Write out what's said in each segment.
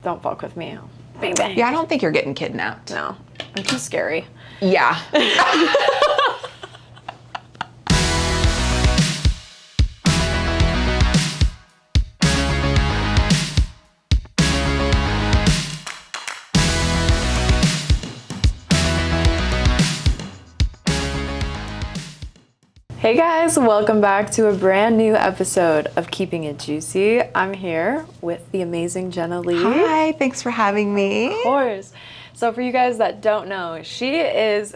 Don't fuck with me. Bang, bang. Yeah, I don't think you're getting kidnapped. No, I'm too scary. Yeah. Hey guys, welcome back to a brand new episode of Keeping It Juicy. I'm here with the amazing Jenna Lee. Hi, thanks for having me. Of course. So for you guys that don't know, she is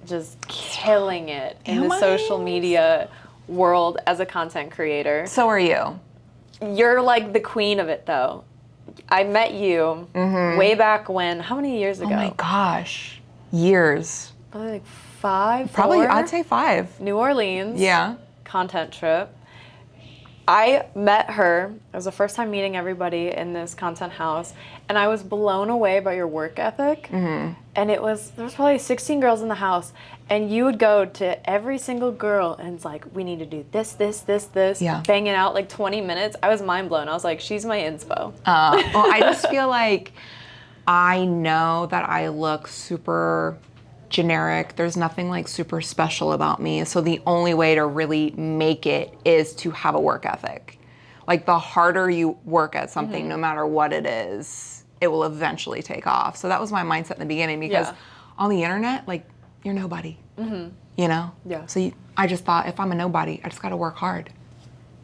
just killing it in the social media world as a content creator. So are you. You're like the queen of it though. I met you way back when, how many years ago? Oh my gosh. Years. Probably like 5, Probably, 4? I'd say 5. New Orleans. Yeah. Content trip. I met her. It was the first time meeting everybody in this content house, and I was blown away by your work ethic. And there was probably 16 girls in the house, and you would go to every single girl, and it's like, we need to do this, Yeah. banging out like 20 minutes. I was mind blown. I was like, she's my inspo. Well, I just feel like I know that I look super generic. There's nothing like super special about me. So the only way to really make it is to have a work ethic. Like the harder you work at something, no matter what it is, it will eventually take off. So that was my mindset in the beginning because on the internet, like you're nobody, you know? Yeah. So I just thought if I'm a nobody, I just got to work hard,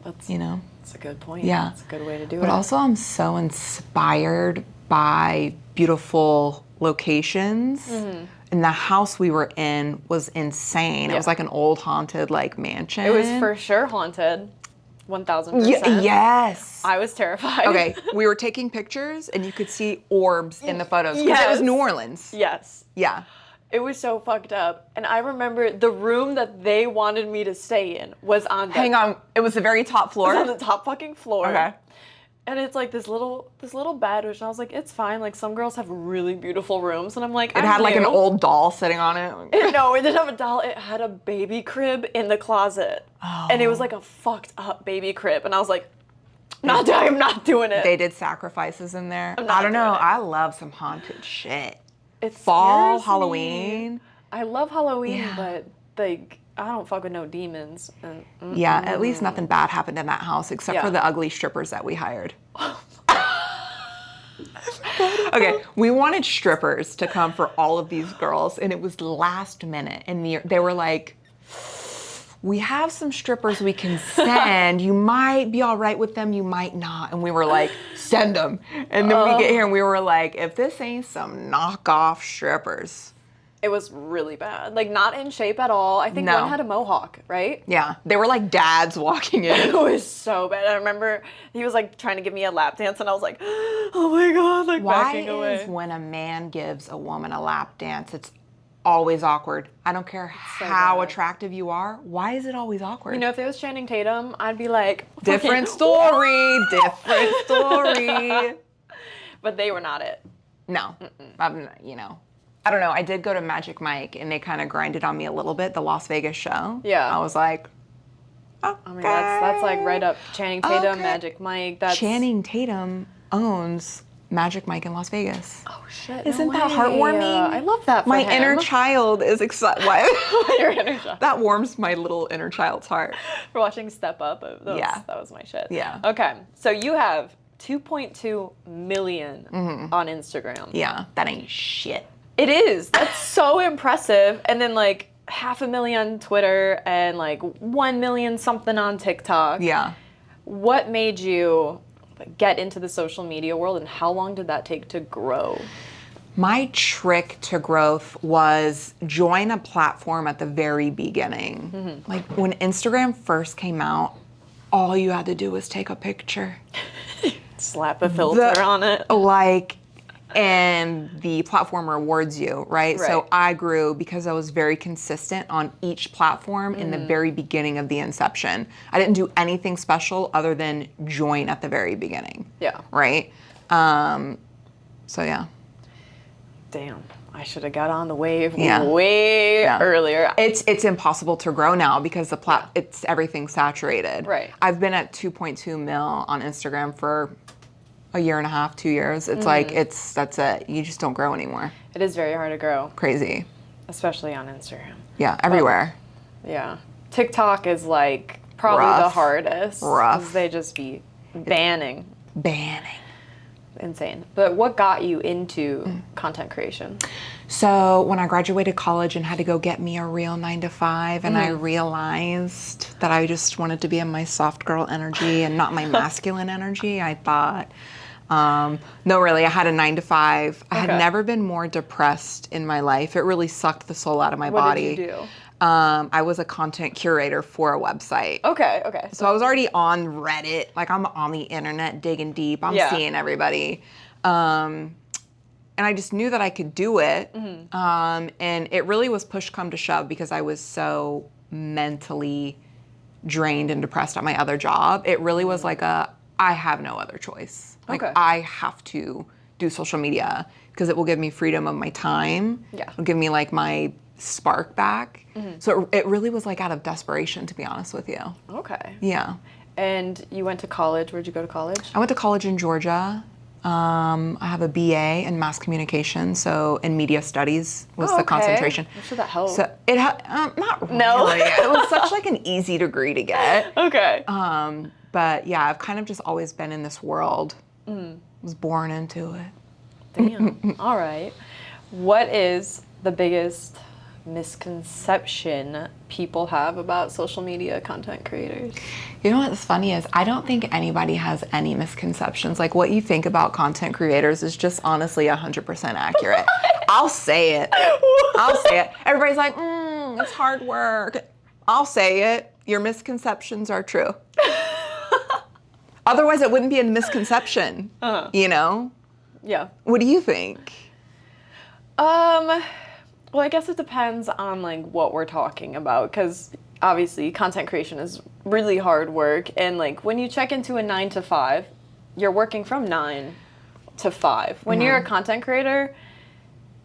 That's, you know? That's a good point. Yeah. That's a good way to do it. But also I'm so inspired by beautiful locations. And the house we were in was insane. It was like an old haunted like mansion. It was for sure haunted. 1000%. Yes. I was terrified. Okay, we were taking pictures and you could see orbs in the photos. Because it was New Orleans. Yes. Yeah. It was so fucked up. And I remember the room that they wanted me to stay in was on the, Hang on, it was the very top floor? it was on the top fucking floor. Okay. And it's like this little bed, which I was like, it's fine. Like some girls have really beautiful rooms. And I'm like, It had like an old doll sitting on it. No, it didn't have a doll. It had a baby crib in the closet. Oh. And it was like a fucked up baby crib. And I was like, I'm not doing it. They did sacrifices in there. I don't know. I love some haunted shit. It Fall, scares me. Halloween. I love Halloween, Yeah. but like I don't fuck with no demons. Yeah, at least nothing bad happened in that house except for Yeah. the ugly strippers that we hired. Okay, we wanted strippers to come for all of these girls, and it was last minute. And they were like, we have some strippers we can send. You might be all right with them, you might not. And we were like, send them. And then we get here and we were like, if this ain't some knockoff strippers. It was really bad. Like not in shape at all. I think No. one had a mohawk, right? Yeah, they were like dads walking in. It was so bad. I remember he was like trying to give me a lap dance, and I was like, oh my god, like Why backing away. is when a man gives a woman a lap dance, it's always awkward? I don't care how bad. attractive you are. Why is it always awkward? You know, if it was Channing Tatum, I'd be like, different fucking- story, different story. But they were not it. No, you know. I don't know. I did go to Magic Mike, and they kind of grinded on me a little bit, the Las Vegas show. Yeah. I was like, okay. I mean, that's like right up Channing Tatum, Okay. Magic Mike. That's Channing Tatum owns Magic Mike in Las Vegas. Oh shit! Isn't no that way. heartwarming? I love that for My him. inner child is excited. Your inner child. That warms my little inner child's heart. For watching Step Up. That was my shit. Yeah. Okay, so you have 2.2 million on Instagram. Yeah, that ain't shit. It is. That's so impressive. And then like 500,000 on Twitter and like 1 million something on TikTok. Yeah. What made you get into the social media world, and how long did that take to grow? My trick to growth was join a platform at the very beginning. Like when Instagram first came out, all you had to do was take a picture. Slap a filter on it. And the platform rewards you, right? So I grew because I was very consistent on each platform in the very beginning of the inception. I didn't do anything special other than join at the very beginning. Yeah. Right? So yeah. Damn. I should have got on the wave Yeah. way earlier. It's impossible to grow now because it's everything's saturated. Right. I've been at 2.2 mil on Instagram for a year and a half, 2 years. It's like, that's it. You just don't grow anymore. It is very hard to grow. Crazy. Especially on Instagram. Yeah, everywhere. Yeah. TikTok is like probably the hardest. Rough. 'Cause they just be banning. Insane. But what got you into content creation? So when I graduated college and had to go get me a real 9 to 5, and I realized that I just wanted to be in my soft girl energy and not my masculine energy, I thought, no, really, I had a 9 to 5. I had never been more depressed in my life. It really sucked the soul out of my body. What did you do? I was a content curator for a website. Okay. So I was already on Reddit. Like, I'm on the internet digging deep. I'm seeing everybody. And I just knew that I could do it. And it really was push come to shove because I was so mentally drained and depressed at my other job. It really was like I have no other choice. Like, I have to do social media because it will give me freedom of my time. Yeah. It'll give me like my spark back. So it really was like out of desperation, to be honest with you. Okay. Yeah. And you went to college. Where'd you go to college? I went to college in Georgia. I have a BA in mass communication, so in media studies was the concentration. I'm sure that helped. So it not really. No. It was such like an easy degree to get. Okay. But yeah, I've kind of just always been in this world. Was born into it. Damn. All right. What is the biggest misconception people have about social media content creators? You know what's funny is I don't think anybody has any misconceptions. Like, what you think about content creators is just honestly 100% accurate. I'll say it. Everybody's like, it's hard work. I'll say it. Your misconceptions are true. Otherwise, it wouldn't be a misconception. You know? Yeah. What do you think? Well, I guess it depends on like what we're talking about, because obviously content creation is really hard work, and like when you check into a 9 to 5, you're working from 9 to 5. When you're a content creator,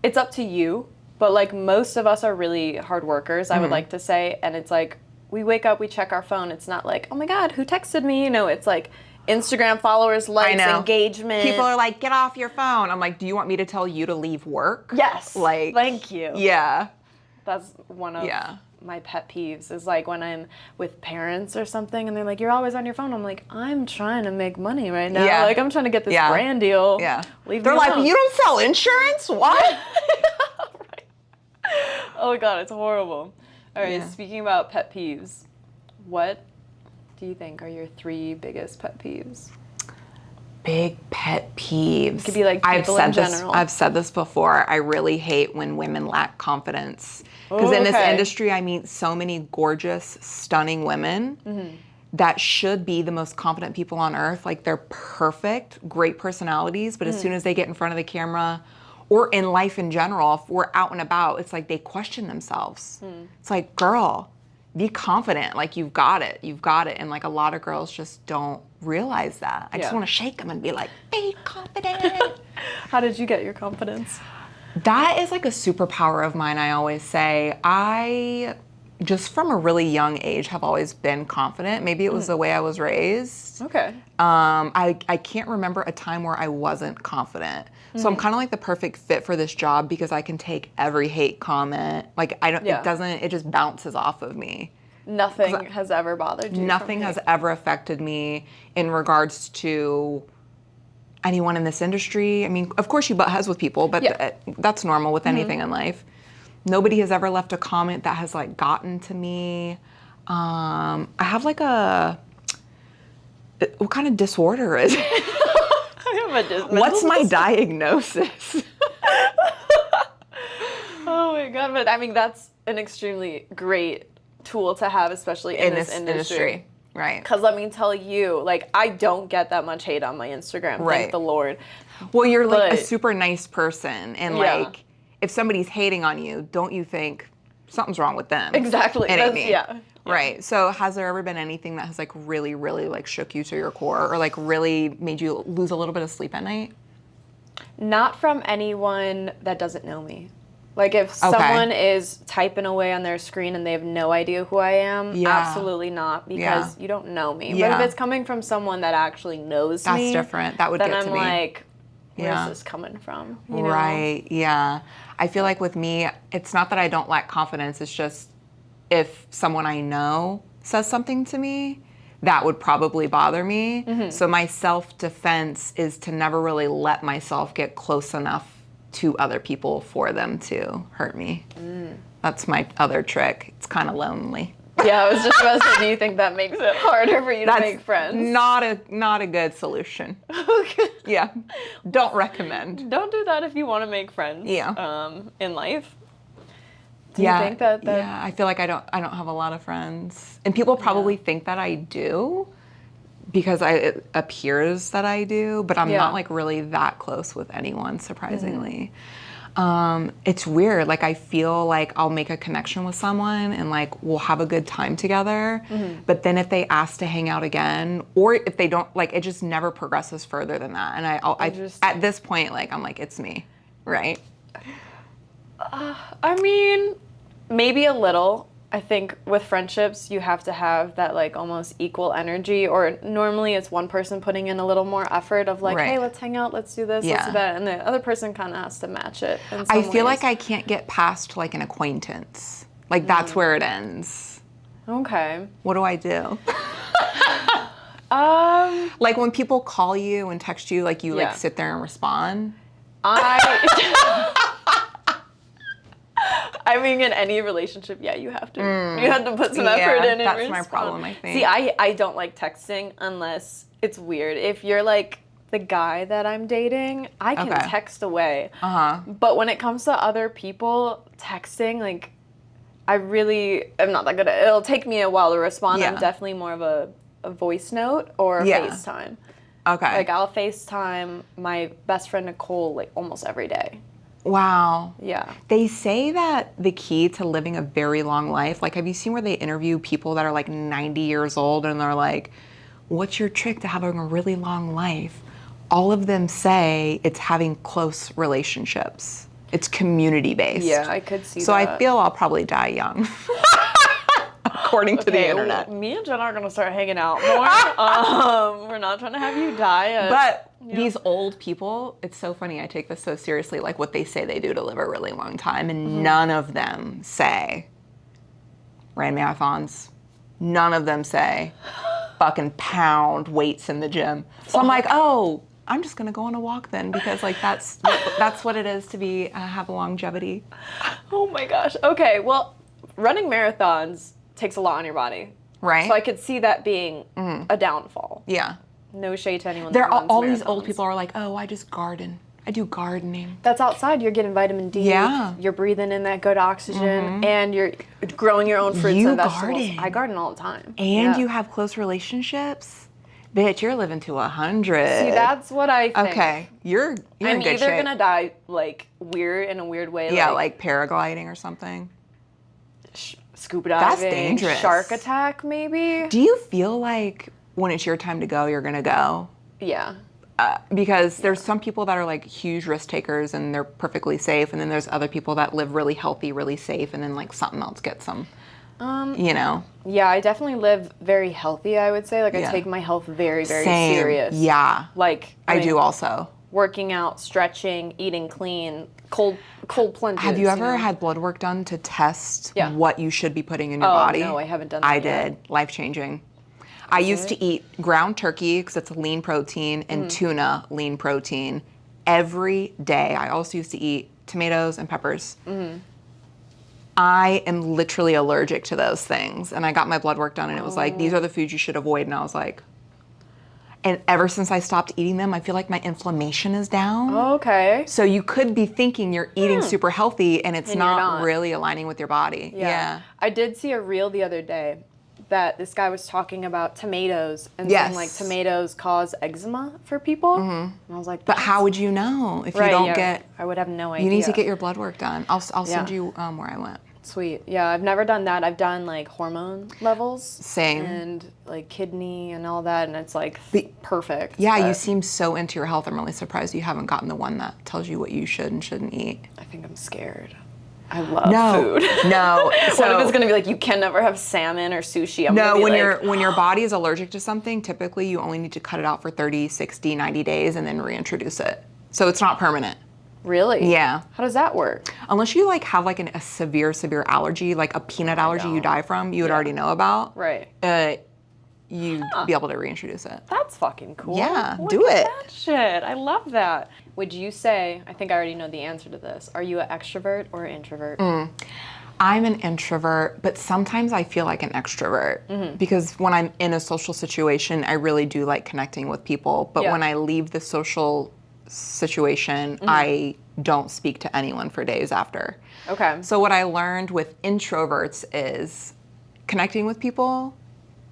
it's up to you, but like most of us are really hard workers, I would like to say, and it's like we wake up, we check our phone. It's not like, oh my God, who texted me? You know, it's like Instagram followers, likes, engagement. People are like, get off your phone. I'm like, do you want me to tell you to leave work? Yes. Like, thank you. Yeah. That's one of my pet peeves is like when I'm with parents or something and they're like, you're always on your phone. I'm like, I'm trying to make money right now. Yeah. Like, I'm trying to get this brand deal. Yeah. Leave They're me like, alone. you don't sell insurance? What? Right. Oh God, it's horrible. All right, speaking about pet peeves, what do you think are your 3 biggest pet peeves? Big pet peeves. It could be like people in general. I've said this before. I really hate when women lack confidence. Because in this industry, I meet so many gorgeous, stunning women that should be the most confident people on earth. Like, they're perfect, great personalities, but as soon as they get in front of the camera or in life in general, if we're out and about, it's like they question themselves. It's like, girl, be confident. Like, you've got it. And like a lot of girls just don't realize that. I just want to shake them and be like, be confident. How did you get your confidence? That is like a superpower of mine, I always say. I just from a really young age have always been confident. Maybe it was the way I was raised. Okay. I can't remember a time where I wasn't confident. So I'm kind of like the perfect fit for this job because I can take every hate comment. Like, it just bounces off of me. Nothing has ever bothered you? Nothing has ever affected me in regards to anyone in this industry. I mean, of course you butt heads with people, but that's normal with anything in life. Nobody has ever left a comment that has like gotten to me. I have like what kind of disorder is it? What's my diagnosis? Oh my God, but I mean, that's an extremely great tool to have, especially in this industry. Right. Because let me tell you, like, I don't get that much hate on my Instagram, thank the Lord. Well, you're like a super nice person, and like, if somebody's hating on you, don't you think something's wrong with them? Exactly. It ain't me. Yeah. Right. So has there ever been anything that has like really, really like shook you to your core or like really made you lose a little bit of sleep at night? Not from anyone that doesn't know me. Like if someone is typing away on their screen and they have no idea who I am, absolutely not, because you don't know me. But if it's coming from someone that actually knows me, that's different. That would then get to I'm me. Like, where's this coming from? You know? Right, yeah. I feel like with me, it's not that I don't lack confidence, it's just if someone I know says something to me, that would probably bother me. So my self-defense is to never really let myself get close enough to other people for them to hurt me. That's my other trick. It's kind of lonely. Yeah, I was just about to say, do you think that makes it harder for you to make friends? Not a good solution. Okay. Yeah, don't recommend. Don't do that if you want to make friends. Yeah. In life. Do you think that? Yeah, I feel like I don't have a lot of friends, and people probably think that I do, because it appears that I do, but I'm not like really that close with anyone, surprisingly. It's weird. Like I feel like I'll make a connection with someone and like we'll have a good time together, but then if they ask to hang out again, or if they don't, like it just never progresses further than that. And I at this point, like I'm like, it's me, right? I mean, maybe a little. I think with friendships, you have to have that like almost equal energy, or normally it's one person putting in a little more effort of like, hey, let's hang out, let's do this, let's do that, and the other person kind of has to match it in some I feel ways. like I can't get past like an acquaintance. Like that's where it ends. Okay. What do I do? Like when people call you and text you, like you like sit there and respond? I mean, in any relationship, you have to. You have to put some effort in. That's my problem, I think. See, I don't like texting unless it's weird. If you're like the guy that I'm dating, I can text away. But when it comes to other people, texting, like, I really am not that good at it. It'll take me a while to respond. I'm definitely more of a voice note or a FaceTime. Okay. Like, I'll FaceTime my best friend Nicole, like, almost every day. Wow. Yeah. They say that the key to living a very long life, like have you seen where they interview people that are like 90 years old and they're like, what's your trick to having a really long life? All of them say it's having close relationships. It's community based. Yeah, I could see that. So I feel I'll probably die young. According to the internet. Me and Jen are going to start hanging out more. We're not trying to have you die. But these old people, it's so funny. I take this so seriously, like what they say they do to live a really long time. And none of them say ran marathons. None of them say fucking pound weights in the gym. So I'm like, oh, I'm just going to go on a walk then, because like that's what it is to be have longevity. Oh my gosh. Okay, well, running marathons takes a lot on your body. Right. So I could see that being a downfall. Yeah. No shade to anyone There that runs all marathons. these old people are like, oh, I just garden. I do gardening. That's outside. You're getting vitamin D. Yeah. You're breathing in that good oxygen, and you're growing your own fruits and vegetables. Garden. I garden all the time. And you have close relationships? Bitch, you're living to 100. See, that's what I think. Okay. You're I'm in good either shape. gonna die like weird in a weird way. Yeah, like paragliding or something. Scuba diving. That's dangerous. Shark attack, maybe. Do you feel like when it's your time to go, you're gonna go? Yeah. Because there's some people that are like huge risk takers and they're perfectly safe, and then there's other people that live really healthy, really safe, and then like something else gets them. You know? Yeah, I definitely live very healthy, I would say. Like, I take my health very, very Same. serious. Yeah. Like, I do also. Working out, stretching, eating clean, cold plunges. Have you ever had blood work done to test what you should be putting in your Oh, body? no, I haven't done that I yet. did. Life-changing. I used to eat ground turkey because it's a lean protein and tuna lean protein every day. I also used to eat tomatoes and peppers. I am literally allergic to those things. And I got my blood work done and it was like, these are the foods you should avoid. And I was like, and ever since I stopped eating them, I feel like my inflammation is down. Okay. So you could be thinking you're eating super healthy and it's not really aligning with your body. Yeah. I did see a reel the other day that this guy was talking about tomatoes and saying like tomatoes cause eczema for people. And I was like, but how would you know if you don't get? I would have no idea. You need to get your blood work done. I'll send you where I went. Sweet. Yeah, I've never done that. I've done like hormone levels. Same. And like kidney and all that, and it's like perfect. Yeah, but you seem so into your health. I'm really surprised you haven't gotten the one that tells you what you should and shouldn't eat. I think I'm scared. I love food. No. What if it's gonna be like you can never have salmon or sushi? I'm No, gonna be when your body is allergic to something, typically you only need to cut it out for 30, 60, 90 days and then reintroduce it. So it's not permanent. Really? Yeah. How does that work? Unless you like have like a severe allergy, like a peanut allergy you die from, you would already know about. Right. You'd be able to reintroduce it. That's fucking cool. Yeah, Look do at it. that shit. I love that. Would you say, I think I already know the answer to this, are you an extrovert or an introvert? I'm an introvert, but sometimes I feel like an extrovert because when I'm in a social situation, I really do like connecting with people. But when I leave the social situation, I don't speak to anyone for days after. Okay. So what I learned with introverts is connecting with people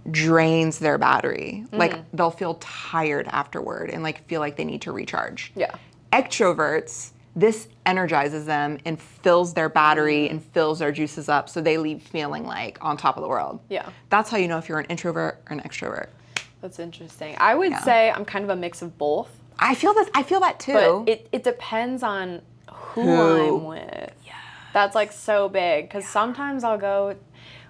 drains their battery. Like they'll feel tired afterward and like feel like they need to recharge. Yeah. Extroverts, this energizes them and fills their battery and fills their juices up so they leave feeling like on top of the world. Yeah. That's how you know if you're an introvert or an extrovert. That's interesting. I would say I'm kind of a mix of both. I feel that too. But it depends on who I'm with. Yeah. That's like so big because sometimes I'll go,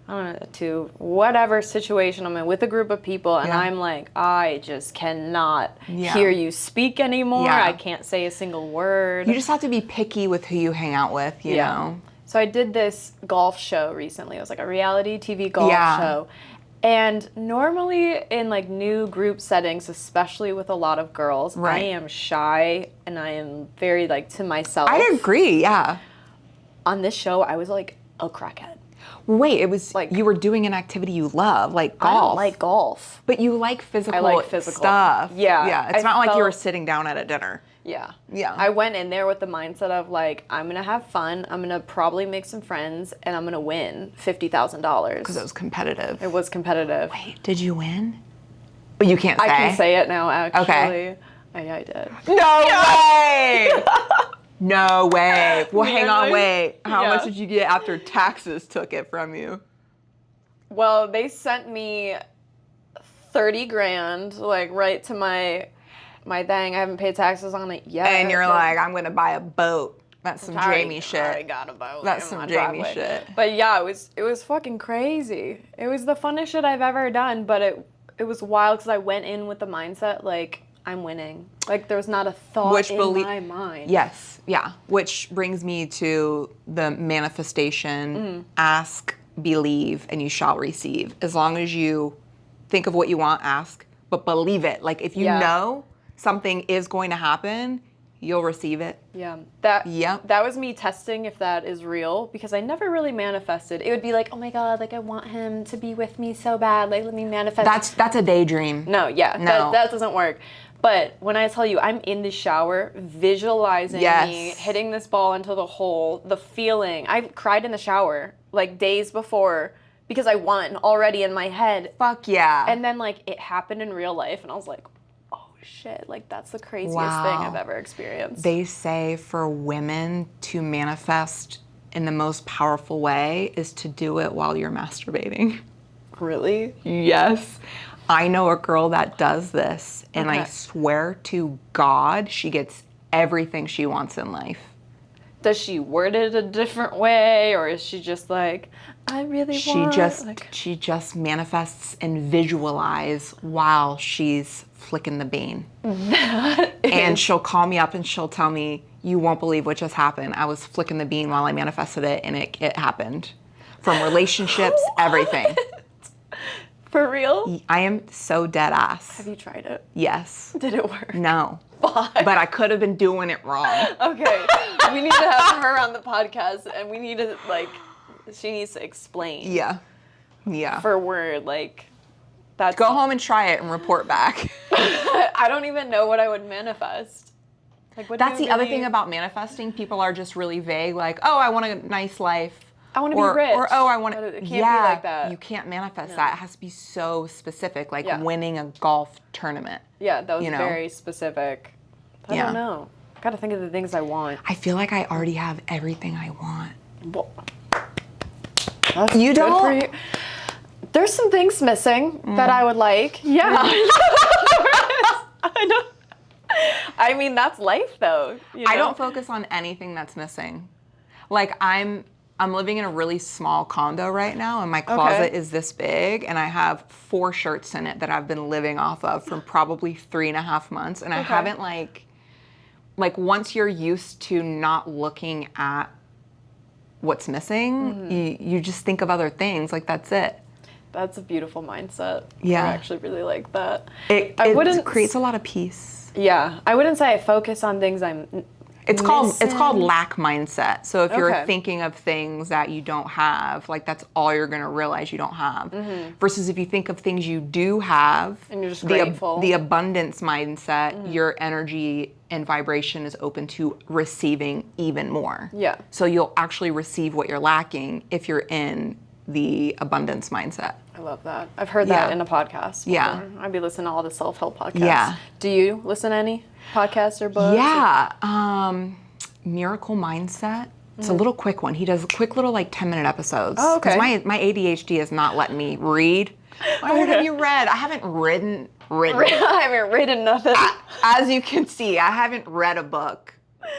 I don't know, to whatever situation I'm in with a group of people and I'm like, I just cannot hear you speak anymore. Yeah. I can't say a single word. You just have to be picky with who you hang out with, you know? So I did this golf show recently. It was like a reality TV golf show. And normally in like new group settings, especially with a lot of girls, I am shy and I am very like to myself. I agree, yeah. On this show, I was like a crackhead. Wait, it was like you were doing an activity you love, like golf. I don't like golf. But you like physical, physical stuff. Yeah. Yeah, it's not like you were sitting down at a dinner. Yeah. Yeah. I went in there with the mindset of like, I'm going to have fun. I'm going to probably make some friends and I'm going to win $50,000. Because it was competitive. It was competitive. Wait, did you win? But you can't say. I can say it now, actually. Okay. I did. No way! No way. Well, hang on, wait. How much did you get after taxes took it from you? Well, they sent me 30 grand, like right to my thing. I haven't paid taxes on it yet. And you're like, I'm gonna buy a boat. That's some Jamie shit. I got a boat. That's some Jamie shit. But yeah, it was fucking crazy. It was the funnest shit I've ever done, but it was wild because I went in with the mindset like I'm winning. Like there was not a thought in my mind. Yes, yeah. Which brings me to the manifestation, ask, believe, and you shall receive. As long as you think of what you want, ask, but believe it. Like if you know something is going to happen, you'll receive it. Yeah. That was me testing if that is real because I never really manifested. It would be like, oh my God, like I want him to be with me so bad. Like let me manifest. That's a daydream. No, that doesn't work. But when I tell you I'm in the shower visualizing me hitting this ball into the hole, the feeling, I cried in the shower like days before because I won already in my head. Fuck yeah. And then like it happened in real life and I was like, oh shit, like that's the craziest thing I've ever experienced. They say for women to manifest in the most powerful way is to do it while you're masturbating. Really? Yes. I know a girl that does this, and I swear to God, she gets everything she wants in life. Does she word it a different way, or is she just like, I really want... She just manifests and visualize while she's flicking the bean. And she'll call me up and she'll tell me, you won't believe what just happened. I was flicking the bean while I manifested it, and it happened. From relationships, everything. For real? I am so dead ass. Have you tried it? Yes. Did it work? No. Why? But I could have been doing it wrong. Okay. We need to have her on the podcast and we need to, like, she needs to explain. Yeah. Yeah. For word, like, that's... Go home and try it and report back. I don't even know what I would manifest. Like, what That's the other thing about manifesting. People are just really vague, like, oh, I want a nice life. I want to be rich. Or, oh, I want to... It can't be like that. You can't manifest that. It has to be so specific, like winning a golf tournament. Yeah, that was very specific. I don't know. I gotta think of the things I want. I feel like I already have everything I want. Well, that's you don't? For you. There's some things missing that I would like. Yeah. I know. I mean, that's life, though. You know? I don't focus on anything that's missing. Like, I'm I'm living in a really small condo right now, and my closet is this big, and I have 4 shirts in it that I've been living off of for probably 3.5 months, and I haven't like once you're used to not looking at what's missing, you just think of other things. Like, that's it. That's a beautiful mindset. Yeah. I actually really like that. It creates a lot of peace. Yeah. I wouldn't say I focus on things I'm It's called lack mindset. So if you're Okay. thinking of things that you don't have, like, that's all you're going to realize you don't have. Versus if you think of things you do have, and you're just grateful. The abundance mindset, your energy and vibration is open to receiving even more. Yeah. So you'll actually receive what you're lacking if you're in the abundance mindset. I love that. I've heard that in a podcast before. Yeah. I'd be listening to all the self-help podcasts. Yeah. Do you listen to any podcasts or books? Yeah. Miracle Mindset. It's a little quick one. He does quick little 10-minute episodes. Oh, okay. Because my ADHD is not letting me read. What have you read? I haven't written. I haven't written nothing. As you can see, I haven't read a book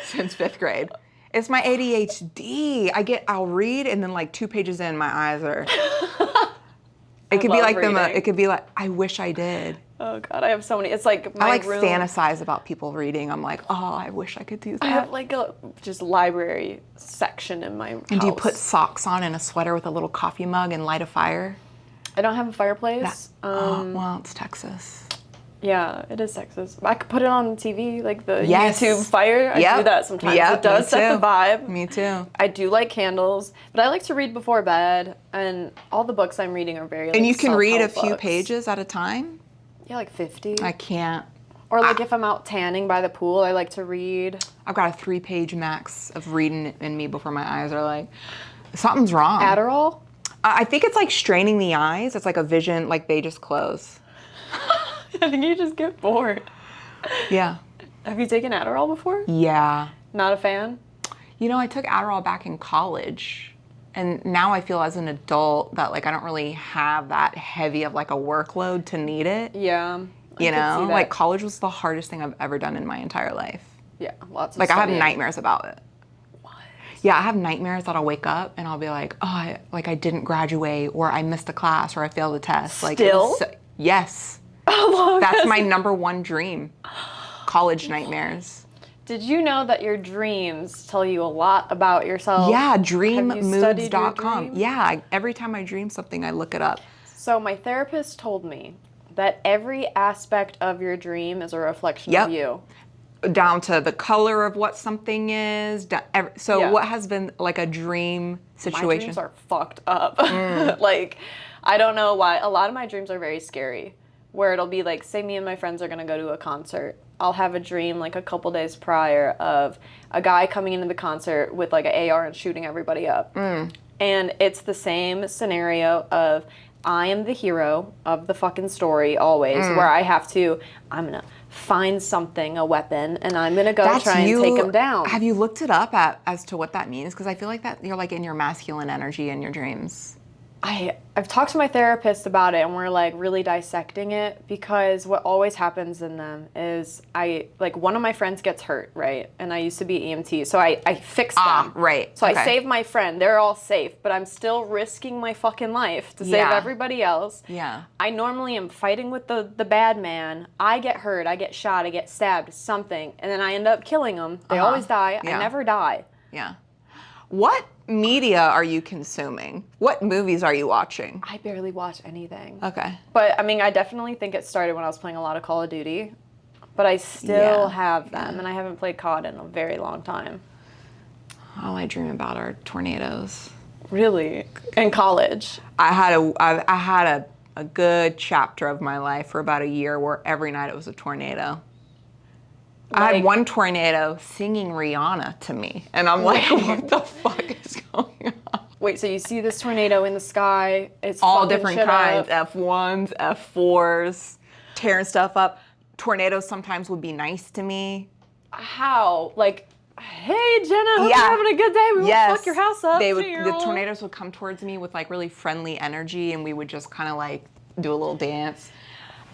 since 5th grade. It's my ADHD. I'll read, and then 2 pages in, my eyes are. It could be like reading. it could be like, I wish I did. Oh God, I have so many. It's like my I room. fantasize about people reading. I'm like, oh, I wish I could do that. I have a just library section in my house. And do you put socks on and a sweater with a little coffee mug and light a fire? I don't have a fireplace. Well, it's Texas. Yeah, it is Texas. I could put it on TV, like the Yes. YouTube fire. I do that sometimes. Yep, It does me set too. the vibe. Me too. I do like candles, but I like to read before bed, and all the books I'm reading are very And you can read a self-help few books. pages at a time? Yeah, like 50. I can't. Or if I'm out tanning by the pool, I like to read. I've got a 3-page max of reading in me before my eyes are like, something's wrong. Adderall? I think it's like straining the eyes. It's like a vision, like they just close. I think you just get bored. Yeah. Have you taken Adderall before? Yeah. Not a fan? You know, I took Adderall back in college, and now I feel as an adult that I don't really have that heavy of a workload to need it. Yeah. You know, see that. college was the hardest thing I've ever done in my entire life. Yeah, lots of I have studying. nightmares about it. What? Yeah, I have nightmares that I'll wake up and I'll be like, oh, I didn't graduate, or I missed a class, or I failed a test. Still? Yes. Oh, That's my number one dream. College nightmares. Did you know that your dreams tell you a lot about yourself? Yeah, Have you studied your dreammoods.com. dreams? Yeah, every time I dream something, I look it up. So my therapist told me that every aspect of your dream is a reflection Yep. of you. Down to the color of what something is. So Yeah. what has been a dream situation? My dreams are fucked up. I don't know why. A lot of my dreams are very scary. Where it'll be say me and my friends are gonna go to a concert. I'll have a dream a couple days prior of a guy coming into the concert with an AR and shooting everybody up. And it's the same scenario of I am the hero of the fucking story always, where I'm gonna find something, a weapon, and I'm gonna go try and take him down. Have you looked it up as to what that means? Because I feel like that you're in your masculine energy in your dreams. I've talked to my therapist about it, and we're really dissecting it, because what always happens in them is one of my friends gets hurt, right? And I used to be EMT, so I fix them. Right. So Okay. I save my friend. They're all safe, but I'm still risking my fucking life to save Yeah. everybody else. Yeah. I normally am fighting with the bad man. I get hurt, I get shot, I get stabbed, something, and then I end up killing them. They always die. Yeah. I never die. Yeah. What media are you consuming? What movies are you watching? I barely watch anything. Okay. But I definitely think it started when I was playing a lot of Call of Duty. But I still have them, and I haven't played COD in a very long time. All I dream about are tornadoes. Really? In college? I had a good chapter of my life for about a year where every night it was a tornado. I had one tornado singing Rihanna to me, and I'm like, what the fuck is going on? Wait, so you see this tornado in the sky? It's All fucking different shit kinds, up. F1s, F4s, tearing stuff up. Tornadoes sometimes would be nice to me. How? Hey, Jenna, hope you're having a good day. We won't fuck your house up. The tornadoes would come towards me with really friendly energy, and we would just kind of do a little dance.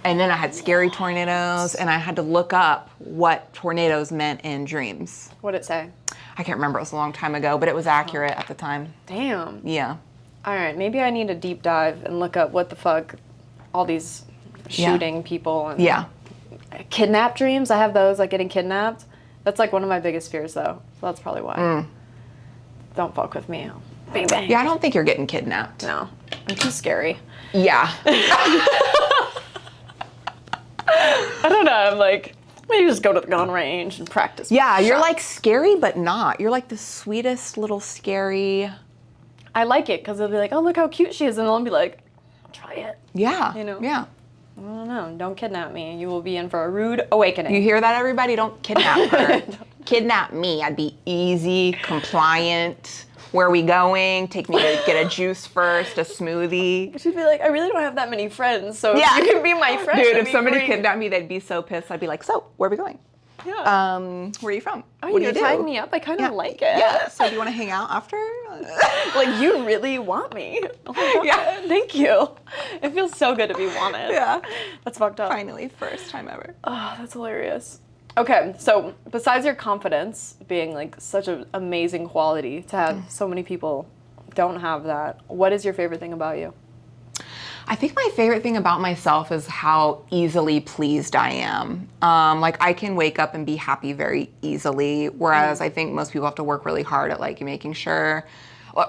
And then I had scary tornadoes, and I had to look up what tornadoes meant in dreams. What'd it say? I can't remember, it was a long time ago, but it was accurate at the time. Damn. Yeah. All right, maybe I need a deep dive and look up what the fuck all these shooting people and kidnap dreams. I have those, like getting kidnapped. That's like one of my biggest fears, though. So that's probably why. Don't fuck with me. Bang, bang. Yeah, I don't think you're getting kidnapped. No, I'm too scary. Yeah. I don't know. I'm like, maybe just go to the gun range and practice. Yeah, you're shots. like scary, but not. You're like the sweetest little scary. I like it because they'll be like, oh, look how cute she is. And I'll be like, try it. Yeah. You know? Yeah. I don't know. Don't kidnap me. You will be in for a rude awakening. You hear that, everybody? Don't kidnap her. Kidnap me. I'd be easy, compliant. Where are we going? Take me to get a juice first, a smoothie. She'd be like, I really don't have that many friends, so Yeah. if you can be my friend. Dude, that'd if be somebody great. kidnapped me, they'd be so pissed. I'd be like, so, where are we going? Yeah. Where are you from? Oh, What do you're you do? tying me up? I kind of like it. Yeah. So do you want to hang out after? Like, you really want me. Oh my God. Yeah. Thank you. It feels so good to be wanted. Yeah. That's fucked up. Finally, first time ever. Oh, that's hilarious. Okay, so besides your confidence being like such an amazing quality to have so many people don't have that, what is your favorite thing about you? I think my favorite thing about myself is how easily pleased I am. Like I can wake up and be happy very easily, whereas I think most people have to work really hard at like making sure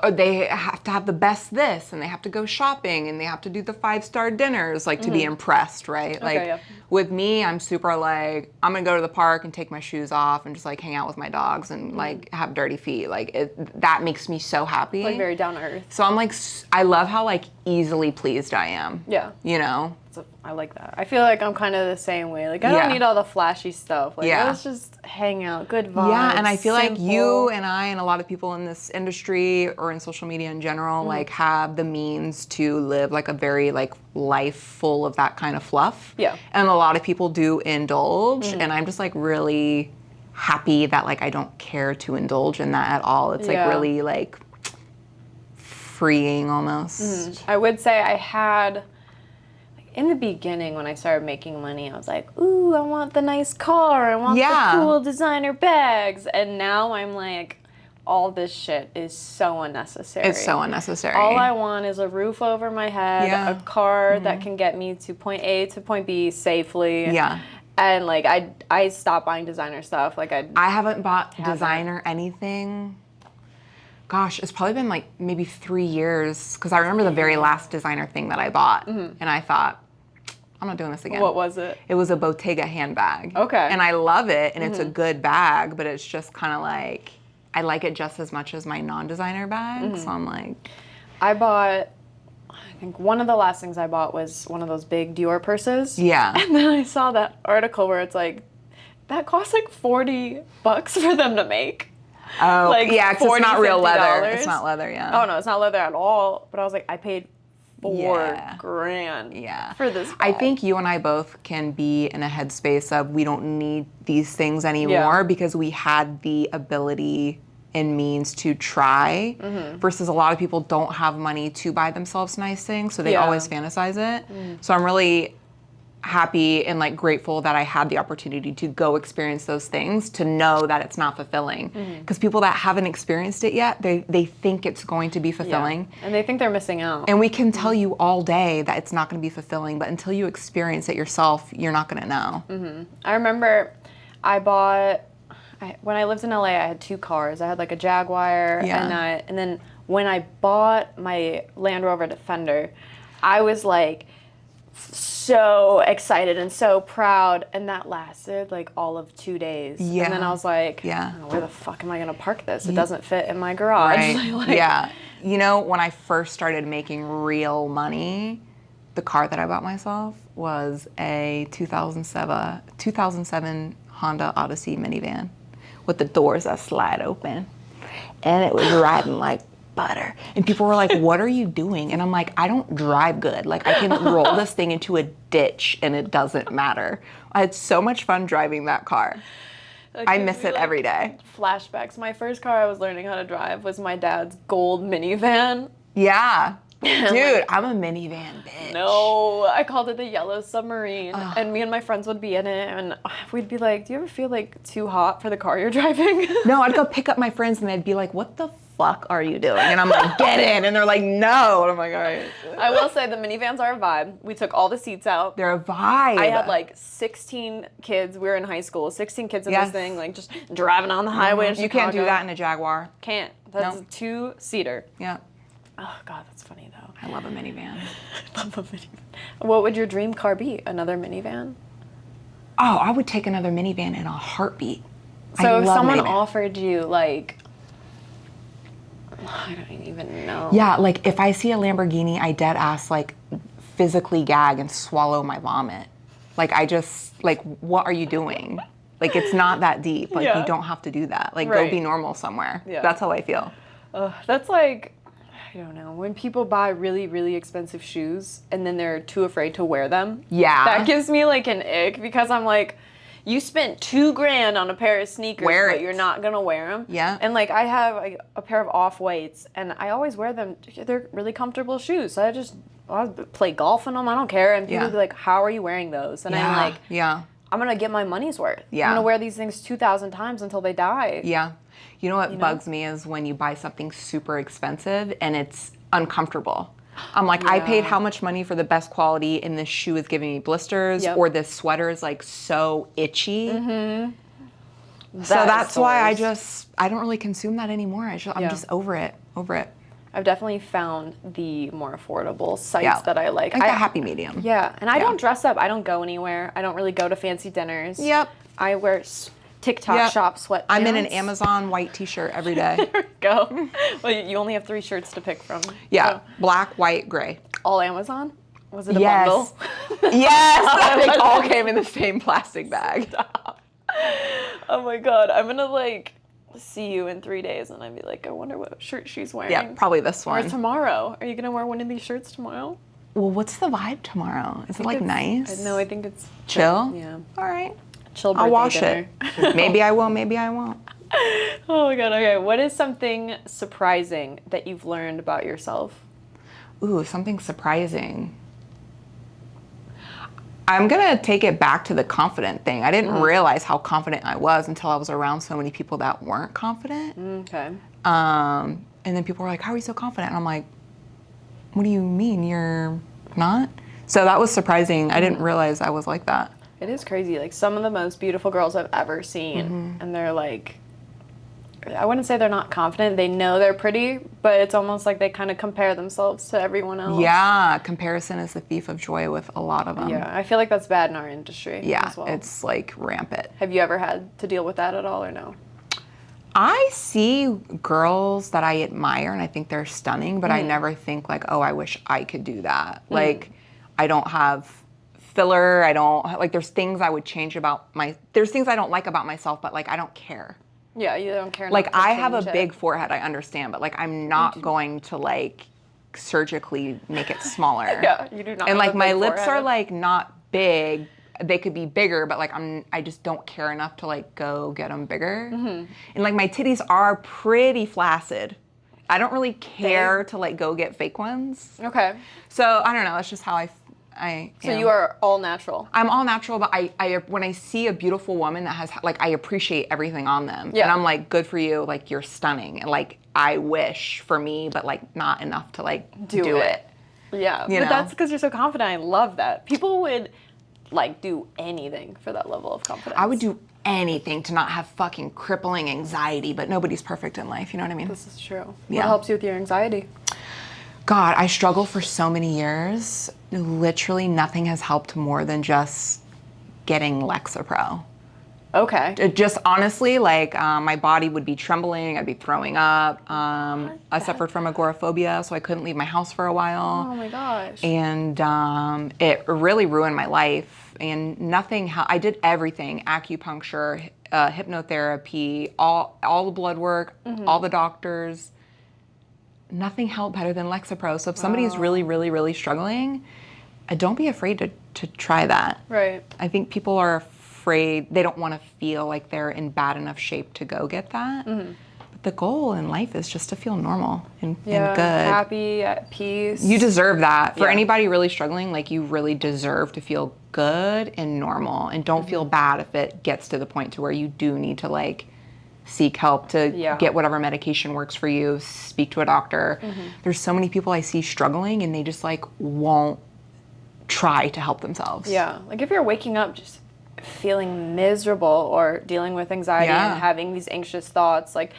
or they have to have the best this and they have to go shopping and they have to do the 5-star dinners like to be impressed, right? Like with me, I'm super like, I'm gonna go to the park and take my shoes off and just like hang out with my dogs and like have dirty feet. Like that makes me so happy. Like very down to earth. So I'm like, I love how like easily pleased I am. Yeah. You know? So I like that. I feel like I'm kind of the same way. Like I don't need all the flashy stuff. Like let's just hang out, good vibes. Yeah, and I feel like simple. you and I and a lot of people in this industry or in social media in general like have the means to live like a very like life full of that kind of fluff. Yeah. And a lot of people do indulge and I'm just like really happy that like I don't care to indulge in that at all. It's like really like freeing almost. I would say I had in the beginning when I started making money, I was like, ooh, I want the nice car. I want the cool designer bags. And now I'm like, all this shit is so unnecessary. It's so unnecessary. All I want is a roof over my head, a car that can get me to point A to point B safely. Yeah. And like I stopped buying designer stuff. Like I haven't bought designer anything. Gosh, it's probably been like maybe 3 years because I remember the very last designer thing that I bought and I thought, I'm not doing this again. What was it? It was a Bottega handbag. Okay. And I love it and it's a good bag, but it's just kind of like, I like it just as much as my non-designer bag. So I'm like. I bought, I think one of the last things I bought was one of those big Dior purses. Yeah. And then I saw that article where it's like, that costs like $40 for them to make. Oh, like yeah, because it's not real leather. $40, It's not leather, yeah. Oh no, it's not leather at all. But I was like, I paid $4,000 for this bag. I think you and I both can be in a headspace of we don't need these things anymore because we had the ability and means to try versus a lot of people don't have money to buy themselves nice things, so they always fantasize it. So I'm really happy and like grateful that I had the opportunity to go experience those things to know that it's not fulfilling because people that haven't experienced it yet they think it's going to be fulfilling and they think they're missing out, and we can tell you all day that it's not going to be fulfilling, but until you experience it yourself you're not going to know. I remember I bought when I lived in LA I had 2 cars. I had like a Jaguar and then when I bought my Land Rover Defender I was like so excited and so proud, and that lasted like all of 2 days. And then I was like, oh, where the fuck am I gonna park this? It doesn't fit in my garage. Right. Like, you know, when I first started making real money, the car that I bought myself was a 2007 Honda Odyssey minivan with the doors that slide open, and it was riding like butter. And people were like, what are you doing? And I'm like, I don't drive good. Like I can roll this thing into a ditch and it doesn't matter. I had so much fun driving that car. I miss it every day. Flashbacks. My first car I was learning how to drive was my dad's gold minivan. Yeah. Dude, I'm a minivan bitch. No, I called it the Yellow Submarine, and me and my friends would be in it, and we'd be like, "Do you ever feel like too hot for the car you're driving?" No, I'd go pick up my friends, and they'd be like, "What the fuck are you doing?" And I'm like, "Get in," and they're like, "No," and I'm like, "All right." I will say the minivans are a vibe. We took all the seats out. They're a vibe. I had like 16 kids. We were in high school. 16 kids in this thing, like just driving on the highway. In You can't do that in a Jaguar. Can't. That's a 2-seater. Yeah. Oh God, that's funny though. I love a minivan. I love a minivan. What would your dream car be? Another minivan? Oh, I would take another minivan in a heartbeat. So if someone offered you like, I don't even know. Yeah, like if I see a Lamborghini, I dead ass like physically gag and swallow my vomit. Like I just, like, what are you doing? Like it's not that deep. Like you don't have to do that. Like go be normal somewhere. Yeah. That's how I feel. That's like, I don't know, when people buy really, really expensive shoes and then they're too afraid to wear them. Yeah. That gives me like an ick because I'm like, you spent $2,000 on a pair of sneakers, but you're not gonna wear them. Yeah. And like I have like, a pair of off-whites and I always wear them. They're really comfortable shoes. So I play golf in them. I don't care. And people be like, how are you wearing those? And I'm like, I'm gonna get my money's worth. Yeah. I'm gonna wear these things 2,000 times until they die. Yeah. You know what bugs me is when you buy something super expensive and it's uncomfortable. I'm like, I paid how much money for the best quality and this shoe is giving me blisters or this sweater is like so itchy. So that's why I don't really consume that anymore. I'm just over it. I've definitely found the more affordable sites that I like. Like a happy medium. Yeah, and I don't dress up. I don't go anywhere. I don't really go to fancy dinners. Yep. I wear TikTok shop sweatpants. I'm in an Amazon white t-shirt every day. There we go. Well, you only have 3 shirts to pick from. Yeah, so. Black, white, gray. All Amazon? Was it a bundle? Yes. They all came in the same plastic bag. Stop. Oh my God, I'm gonna like see you in 3 days and I'd be like, I wonder what shirt she's wearing. Yeah, probably this one. Or tomorrow. Are you gonna wear one of these shirts tomorrow? Well, what's the vibe tomorrow? Is it like nice? No, I think it's chill. Yeah. All right. Chill birthday I'll wash dinner. it. Maybe I will, maybe I won't. Oh my God, okay. What is something surprising that you've learned about yourself? Ooh, something surprising. I'm gonna take it back to the confident thing. I didn't realize how confident I was until I was around so many people that weren't confident. Okay. And then people were like, how are you so confident? And I'm like, what do you mean you're not? So that was surprising. I didn't realize I was like that. It is crazy. Like some of the most beautiful girls I've ever seen, and they're like, I wouldn't say they're not confident. They know they're pretty, but it's almost like they kind of compare themselves to everyone else. Yeah, comparison is the thief of joy with a lot of them. Yeah, I feel like that's bad in our industry as well. It's like rampant. Have you ever had to deal with that at all or no? I see girls that I admire and I think they're stunning, but I never think like, oh, I wish I could do that. Like, I don't have filler. I don't, like, there's things I would change about there's things I don't like about myself, but like, I don't care. Yeah, you don't care. Like, I have a big forehead, I understand, but like, I'm not going to like surgically make it smaller. Yeah, you do not. And like, my lips are like not big. They could be bigger, but like I just don't care enough to like go get them bigger. And like my titties are pretty flaccid. I don't really care to like go get fake ones. Okay. So I don't know. That's just how I So you are all natural. I'm all natural, but I when I see a beautiful woman that has like, I appreciate everything on them. Yeah. And I'm like, good for you. Like you're stunning. And like I wish for me, but like not enough to like do it. Yeah. You but know? that's because you're so confident. I love that. People would like do anything for that level of confidence. I would do anything to not have fucking crippling anxiety, but nobody's perfect in life. You know what I mean? This is true. Yeah. What helps you with your anxiety? God, I struggled for so many years. Literally nothing has helped more than just getting Lexapro. Okay. Just honestly, like my body would be trembling, I'd be throwing up. I suffered from agoraphobia, so I couldn't leave my house for a while. Oh my gosh. And it really ruined my life. And nothing, I did everything, acupuncture, hypnotherapy, all the blood work, all the doctors. Nothing helped better than Lexapro. So if somebody's really, really, really struggling, don't be afraid to try that. Right. I think people are afraid, they don't want to feel like they're in bad enough shape to go get that. But the goal in life is just to feel normal and good. Happy, at peace. You deserve that. For Yeah. anybody really struggling, like, you really deserve to feel good and normal, and don't feel bad if it gets to the point to where you do need to, like, seek help to get whatever medication works for you, speak to a doctor. There's so many people I see struggling and they just, like, won't try to help themselves. Yeah, like if you're waking up just feeling miserable or dealing with anxiety and having these anxious thoughts, like,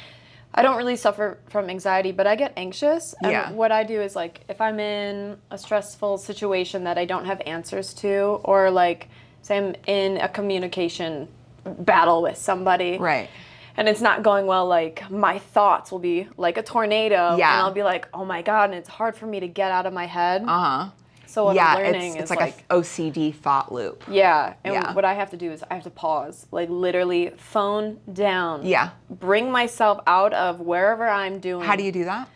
I don't really suffer from anxiety, but I get anxious. And what I do is, like, if I'm in a stressful situation that I don't have answers to, or, like, say I'm in a communication battle with somebody. Right. And it's not going well, like, my thoughts will be like a tornado. Yeah. And I'll be like, oh my God, and it's hard for me to get out of my head. So what I'm learning is, it's like an OCD thought loop. Yeah, and what I have to do is I have to pause, like, literally phone down. Yeah. Bring myself out of wherever I'm doing. How do you do that?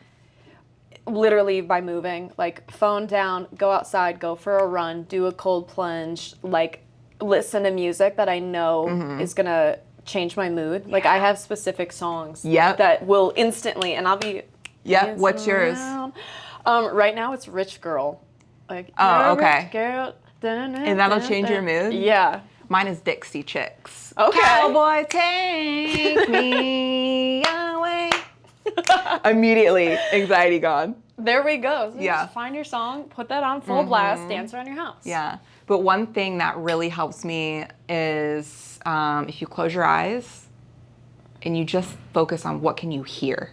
Literally by moving, like, phone down, go outside, go for a run, do a cold plunge, like, listen to music that I know is gonna change my mood. Like, I have specific songs that will instantly, and I'll be what's yours? Right now it's Rich Girl. Like, okay. Rich girl, and that'll change your mood? Yeah. Mine is Dixie Chicks. Okay. Cowboy, take me away. Immediately, anxiety gone. There we go. So just find your song, put that on full blast, dance around your house. Yeah. But one thing that really helps me is if you close your eyes and you just focus on what can you hear.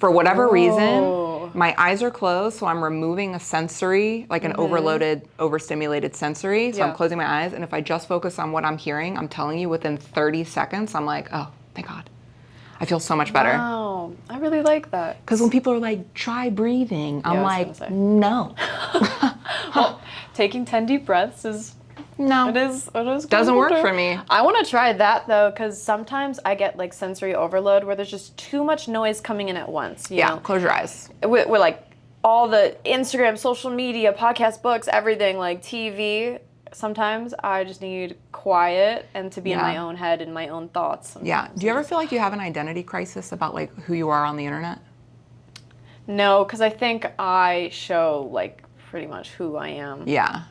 For whatever reason, my eyes are closed, so I'm removing a sensory, like an overstimulated sensory. So I'm closing my eyes, and if I just focus on what I'm hearing, I'm telling you, within 30 seconds, I'm like, oh, thank God. I feel so much better. Wow, I really like that. Because when people are like, try breathing, I'm like, no. Well, taking 10 deep breaths is... No. It is doesn't work for me. I want to try that, though, because sometimes I get, like, sensory overload where there's just too much noise coming in at once. You know? Close your eyes. We're like, all the Instagram, social media, podcast, books, everything, like TV. Sometimes I just need quiet and to be in my own head and my own thoughts. Yeah. Do you ever feel like you have an identity crisis about, like, who you are on the internet? No, because I think I show, like, pretty much who I am. Yeah.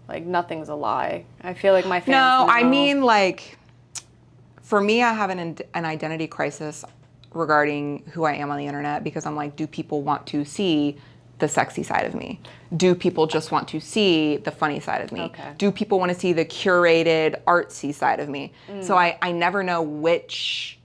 Like, nothing's a lie. I feel like my fans No, know. I mean, like, for me, I have an identity crisis regarding who I am on the internet, because I'm like, do people want to see the sexy side of me? Do people just want to see the funny side of me? Okay. Do people want to see the curated, artsy side of me? So I never know which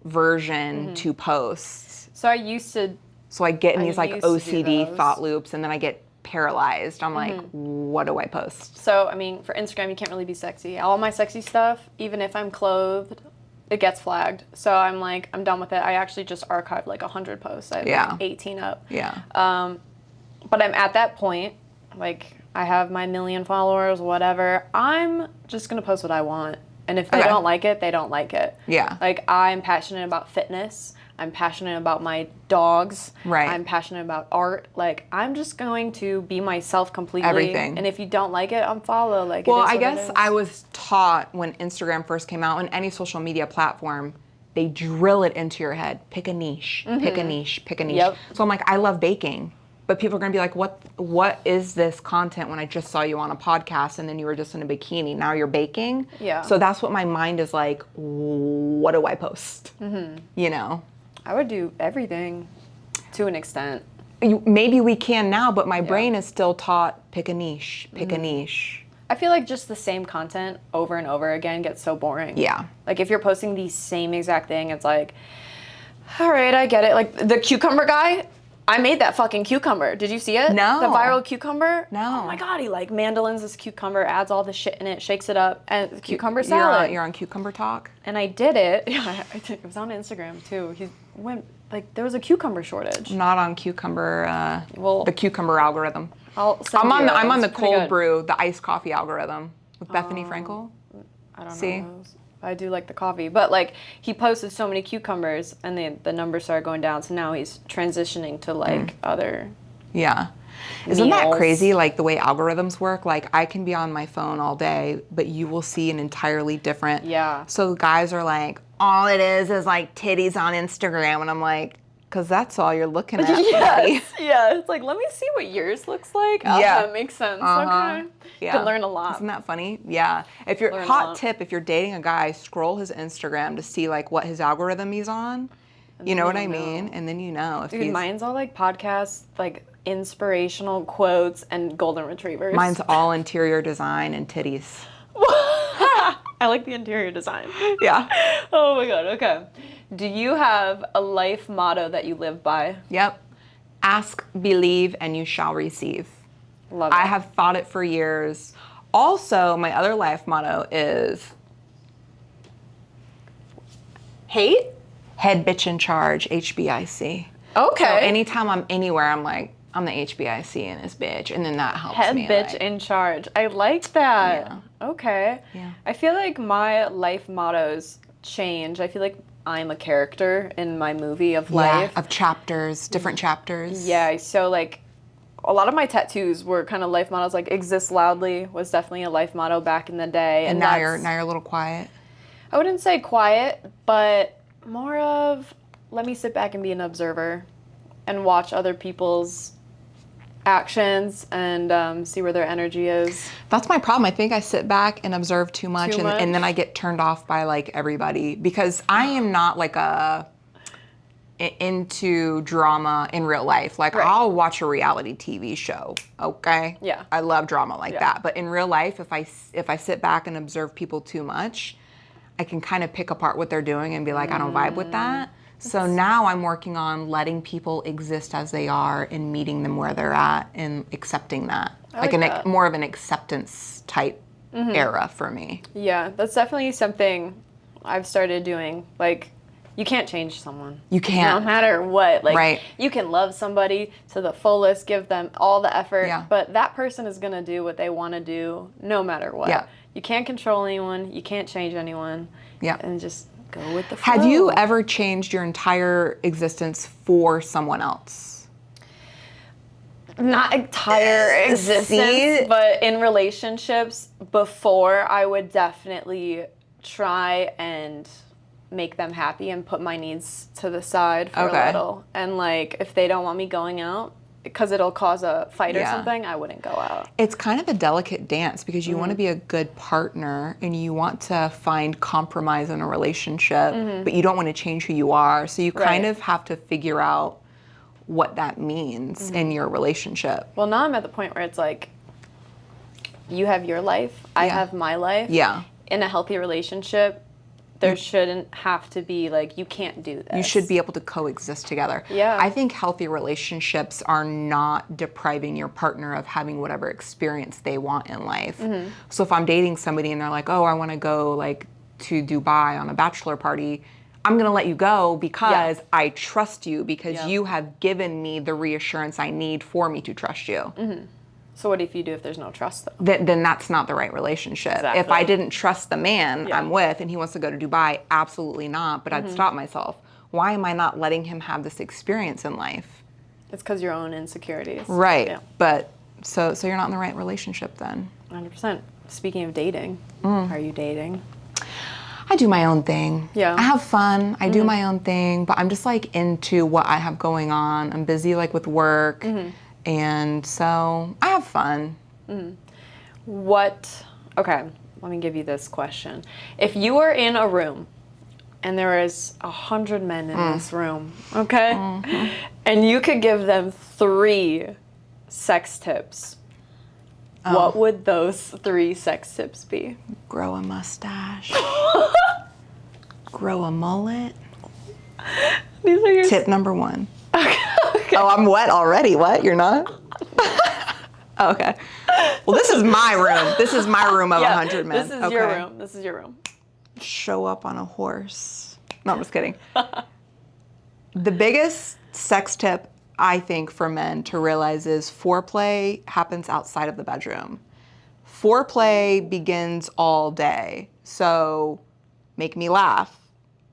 version to post. So I used to... So I get in these, like, used to do OCD those. thought loops, and then I get paralyzed. I'm like, what do I post? So, I mean, for Instagram, you can't really be sexy. All my sexy stuff, even if I'm clothed, it gets flagged. So I'm like, I'm done with it. I actually just archived like 100 posts. I have like 18 up. Yeah. But I'm at that point, like, I have my 1 million followers, whatever. I'm just going to post what I want. And if they don't like it, they don't like it. Yeah. Like, I'm passionate about fitness. I'm passionate about my dogs. Right. I'm passionate about art. Like, I'm just going to be myself completely. Everything. And if you don't like it, unfollow. Like, Well, it is I what guess it is. I was taught when Instagram first came out, on any social media platform, they drill it into your head. Pick a niche, pick a niche, pick a niche. Yep. So I'm like, I love baking. But people are going to be like, what is this content when I just saw you on a podcast and then you were just in a bikini? Now you're baking? Yeah. So that's what my mind is like, what do I post? You know? I would do everything to an extent. Maybe we can now, but my brain is still taught, pick a niche, pick a niche. I feel like just the same content over and over again gets so boring. Yeah. Like, if you're posting the same exact thing, it's like, all right, I get it. Like, the cucumber guy, I made that fucking cucumber. Did you see it? No. The viral cucumber? No. Oh my God, he like mandolins this cucumber, adds all the shit in it, shakes it up, and cucumber salad. You're on Cucumber Talk? And I did it. Yeah, I did. It was on Instagram too. He went, like, there was a cucumber shortage. Not on Cucumber, the Cucumber algorithm. I'll send I'm you on it. the It's pretty cold good. brew, the iced coffee algorithm with Bethany Frankel. I don't See? know those. I do like the coffee. But, like, he posted so many cucumbers, and the numbers started going down, so now he's transitioning to, like, other Yeah. Isn't that meals. crazy, like, the way algorithms work? Like, I can be on my phone all day, but you will see an entirely different... Yeah. So guys are like, all it is like titties on Instagram. And I'm like, because that's all you're looking at. Yes. Yeah. It's like, let me see what yours looks like. Oh, Yeah. that makes sense. Okay. You can learn a lot. Isn't that funny? Yeah. If you're hot tip, if you're dating a guy, scroll his Instagram to see like what his algorithm he's on. You know what I mean? And then you know if Dude, mine's all like podcasts, like inspirational quotes and golden retrievers. Mine's all interior design and titties. I like the interior design. Yeah. Oh my God. Okay. Do you have a life motto that you live by? Yep. Ask, believe, and you shall receive. Love it. I have thought it for years. Also, my other life motto is hate? Head bitch in charge, HBIC. Okay. So anytime I'm anywhere, I'm like, I'm the HBIC in this bitch. And then that helps Head me. bitch in charge. I like that. Yeah. Okay. Yeah. I feel like my life mottos change. I feel like I'm a character in my movie of life. Of chapters, different chapters. Yeah. So like a lot of my tattoos were kind of life mottos. Like exist loudly was definitely a life motto back in the day. And now you're a little quiet. I wouldn't say quiet, but more of let me sit back and be an observer and watch other people's actions and see where their energy is. That's my problem. I think I sit back and observe too much, and then I get turned off by like everybody because I am not like into drama in real life. Like I'll watch a reality TV show. Okay. Yeah. I love drama like that. But in real life, if I sit back and observe people too much, I can kind of pick apart what they're doing and be like, I don't vibe with that. So now I'm working on letting people exist as they are and meeting them where they're at and accepting that. Like more of an acceptance type era for me. Yeah, that's definitely something I've started doing. Like, you can't change someone. You can't. No matter what. Like, you can love somebody to the fullest, give them all the effort, but that person is going to do what they want to do no matter what. Yeah. You can't control anyone. You can't change anyone. Yeah. And just go with the flow. Have you ever changed your entire existence for someone else? Not entire existence, but in relationships before, I would definitely try and make them happy and put my needs to the side for a little. And like, if they don't want me going out, because it'll cause a fight or something, I wouldn't go out. It's kind of a delicate dance because you want to be a good partner and you want to find compromise in a relationship, but you don't want to change who you are. So you kind of have to figure out what that means in your relationship. Well, now I'm at the point where it's like, you have your life, I have my life. Yeah. In a healthy relationship, there shouldn't have to be like, you can't do this. You should be able to coexist together. Yeah. I think healthy relationships are not depriving your partner of having whatever experience they want in life. So if I'm dating somebody and they're like, oh, I want to go like to Dubai on a bachelor party, I'm going to let you go because I trust you because you have given me the reassurance I need for me to trust you. So what if you do if there's no trust though? Then that's not the right relationship. Exactly. If I didn't trust the man I'm with and he wants to go to Dubai, absolutely not, but I'd stop myself. Why am I not letting him have this experience in life? It's because your own insecurities. Right. Yeah. But so you're not in the right relationship then. 100%. Speaking of dating, are you dating? I do my own thing. Yeah. I have fun. I do my own thing, but I'm just like into what I have going on. I'm busy like with work. And so I have fun. Okay, let me give you this question. If you were in a room and there is 100 men in this room, okay? And you could give them 3 sex tips, what would those 3 sex tips be? Grow a mustache. Grow a mullet. These are your Tip number 1. Okay. Oh, I'm wet already. What? You're not? Okay. Well, this is my room. This is my room of 100 men. This is your room. This is your room. Show up on a horse. No, I'm just kidding. The biggest sex tip, I think, for men to realize is foreplay happens outside of the bedroom. Foreplay begins all day. So make me laugh,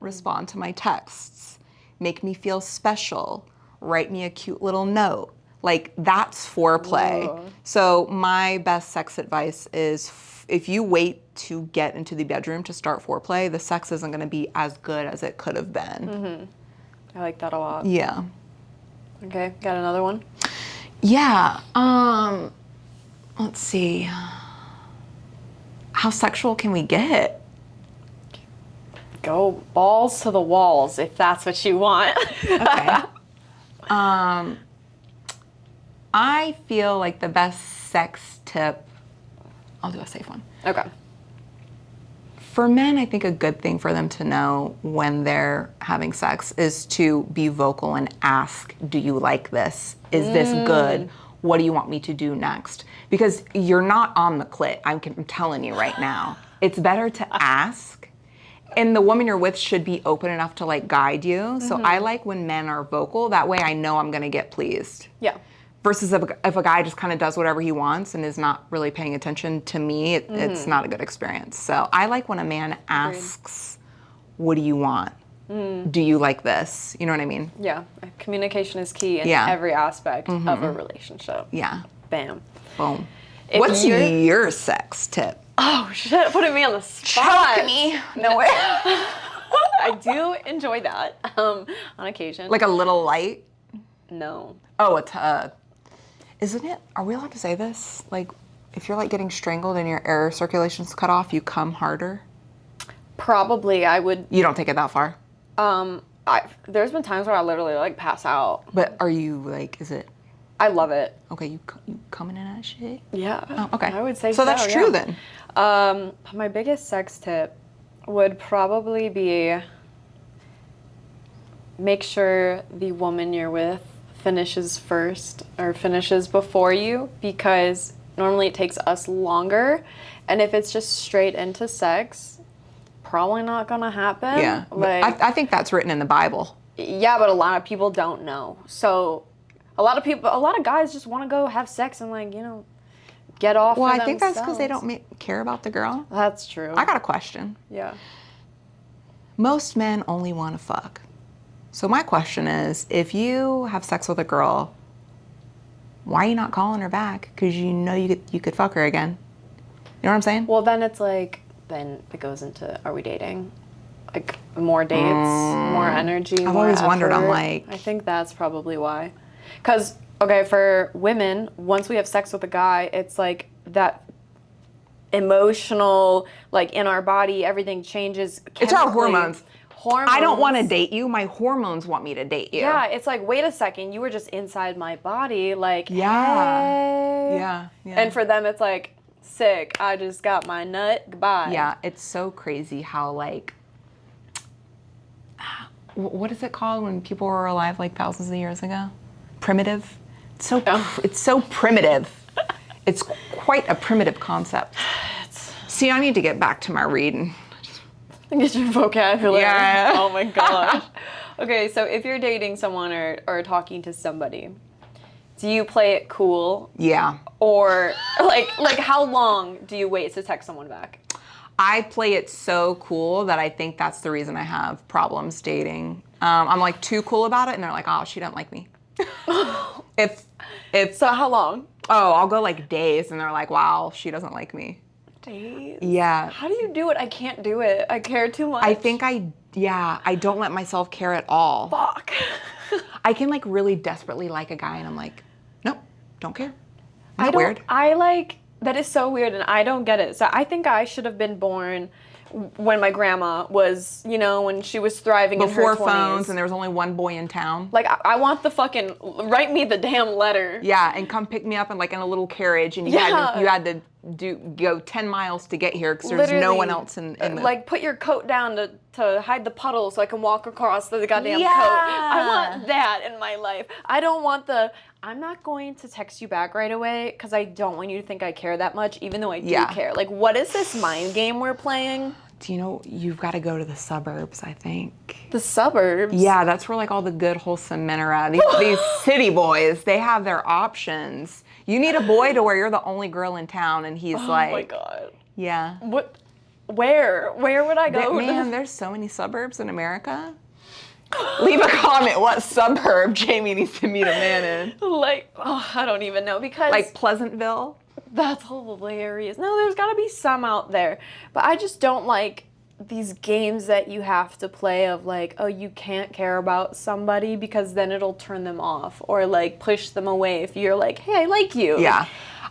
respond to my texts, make me feel special, write me a cute little note. Like, that's foreplay. Whoa. So my best sex advice is if you wait to get into the bedroom to start foreplay, the sex isn't going to be as good as it could have been. I like that a lot. Yeah. Okay, got another one? Yeah. Let's see. How sexual can we get? Go balls to the walls if that's what you want. Okay. I feel like the best sex tip, I'll do a safe one. Okay. For men, I think a good thing for them to know when they're having sex is to be vocal and ask, do you like this? Is this good? What do you want me to do next? Because you're not on the clit, I'm telling you right now. It's better to ask, and the woman you're with should be open enough to like guide you. So I like when men are vocal, that way I know I'm gonna get pleased. Yeah. Versus if a guy just kind of does whatever he wants and is not really paying attention to me, it's not a good experience. So I like when a man asks, what do you want? Do you like this? You know what I mean? Yeah. Communication is key in Yeah. every aspect of a relationship. Yeah. Bam. Boom. If What's you're- your sex tip? Oh shit, putting me on the spot. Choke me. No way. I do enjoy that on occasion. Like a little light? No. Oh, a tug. Isn't it? Are we allowed to say this? Like, if you're like getting strangled and your air circulation's cut off, you come harder? Probably I would. You don't take it that far? There's been times where I literally like pass out. But are you like, is it, I love it. okay, you coming in that shit? Yeah. Oh, okay. I would say so. So that's true yeah. then. My biggest sex tip would probably be make sure the woman you're with finishes first or finishes before you, because normally it takes us longer, and if it's just straight into sex, probably not gonna happen. Yeah. Like I think that's written in the Bible. yeah, but a lot of people don't know. So a lot of guys just want to go have sex and like, you know, get off. Well, for I think that's because they themselves. don't care about the girl. That's true. I got a question. Yeah. Most men only want to fuck. So my question is, if you have sex with a girl, why are you not calling her back? Because you know you could fuck her again. You know what I'm saying? Well, then it's like, then it goes into, are we dating? Like more dates, more energy. I've more always wondered, I'm effort. like- I think that's probably why. Because okay, for women, once we have sex with a guy, it's like that emotional, like in our body, everything changes. It's our chemically. hormones. Hormones. I don't want to date you. My hormones want me to date you. Yeah, it's like, wait a second, you were just inside my body, like, Yeah. hey. Yeah. And for them, it's like, sick, I just got my nut, goodbye. Yeah, it's so crazy how like, what is it called when people were alive like thousands of years ago? Primitive. It's so primitive. It's quite a primitive concept. See, I need to get back to my reading. Get your vocabulary. Yeah. Oh my gosh. Okay, so if you're dating someone or talking to somebody, do you play it cool? Yeah. Or like how long do you wait to text someone back? I play it so cool that I think that's the reason I have problems dating. I'm like too cool about it, and they're like, "Oh, she doesn't like me." if So how long? I'll go like days, and they're like, "Wow, she doesn't like me." Days. Yeah. How do you do it? I can't do it. I care too much. I think I don't let myself care at all. Fuck. I can like really desperately like a guy, and I'm like, nope, don't care. Isn't that weird? I like, that is so weird, and I don't get it. So I think I should have been born when my grandma was, you know, when she was thriving Before in her 20s. phones, and there was only one boy in town. Like, I want the fucking, write me the damn letter. Yeah, and come pick me up in like in a little carriage, and you had to go 10 miles to get here because there's no Literally, one else in the... Like, put your coat down to hide the puddle so I can walk across the goddamn Yeah. coat. I want that in my life. I don't want I'm not going to text you back right away because I don't want you to think I care that much, even though I do care. Like, what is this mind game we're playing? Do you know, you've got to go to the suburbs, I think. The suburbs? Yeah, that's where like all the good, wholesome men are at. These city boys, they have their options. You need a boy to where you're the only girl in town, and he's like... Oh my God. Yeah. What? Where would I go? Man, there's so many suburbs in America. Leave a comment what suburb Jamie needs to meet a man in. Like, I don't even know, because... Like Pleasantville? That's hilarious. No, there's got to be some out there. But I just don't like these games that you have to play of like, oh, you can't care about somebody because then it'll turn them off or like push them away if you're like, hey, I like you. Yeah.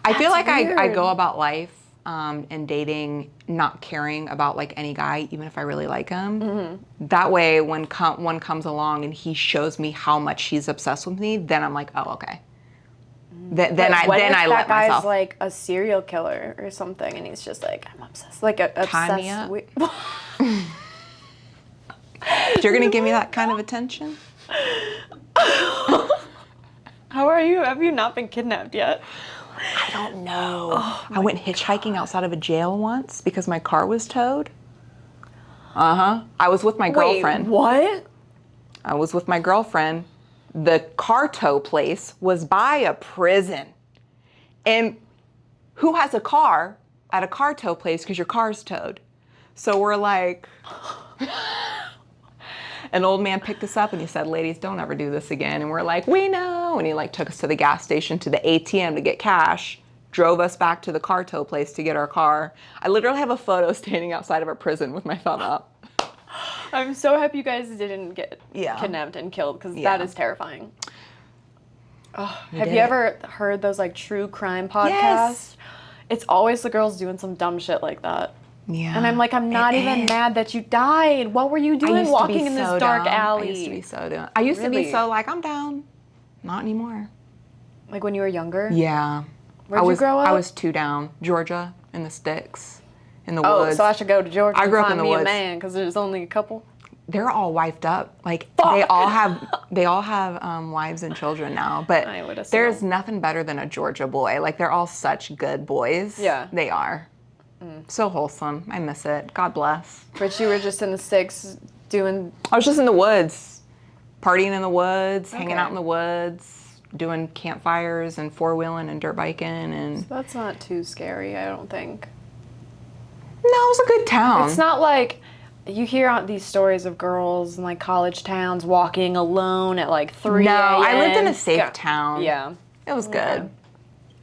I feel like I weird. go about life and dating not caring about like any guy, even if I really like him. Mm-hmm. That way, when one comes along and he shows me how much he's obsessed with me, then I'm like, oh, okay. Then I What if let that guy's myself. like a serial killer or something, and he's just like, I'm obsessed, like Tie me obsessed up. with. You're gonna give me that kind of attention? How are you? Have you not been kidnapped yet? I don't know. I went hitchhiking outside of a jail once because my car was towed. I was with my girlfriend. Wait, what? I was with my girlfriend. The car tow place was by a prison. And who has a car at a car tow place because your car's towed? So we're like, an old man picked us up and he said, ladies, don't ever do this again. And we're like, we know. And he like took us to the gas station, to the ATM to get cash, drove us back to the car tow place to get our car. I literally have a photo standing outside of a prison with my thumb up. I'm so happy you guys didn't get Yeah. kidnapped and killed because Yeah. that is terrifying. Oh, have did you it. ever heard those like true crime podcasts? Yes. It's always the girls doing some dumb shit like that. Yeah. And I'm like, I'm not even mad that you died. What were you I doing used to walking be in this so dark down. alley? I used to be so down. I used to Really? be so like, I'm down. Not anymore. Like when you were younger? Yeah. Where'd you grow up? I was 2 down. Georgia, in the sticks, in the Oh, woods. so I should go to Georgia I and grew up find in the me a woods. man because there's only a couple. They're all wifed up. Like Fuck. they all have wives and children now. But I would assume. there's nothing better than a Georgia boy. Like they're all such good boys. Yeah. They are. So wholesome. I miss it. God bless. But you were just in the sticks doing. I was just in the woods, partying in the woods, hanging Okay. out in the woods, doing campfires and 4-wheeling and dirt biking and. That's not too scary, I don't think. No, it was a good town. It's not like you hear these stories of girls in like college towns walking alone at like 3 No, I lived in a a.m. safe town. Yeah. It was good.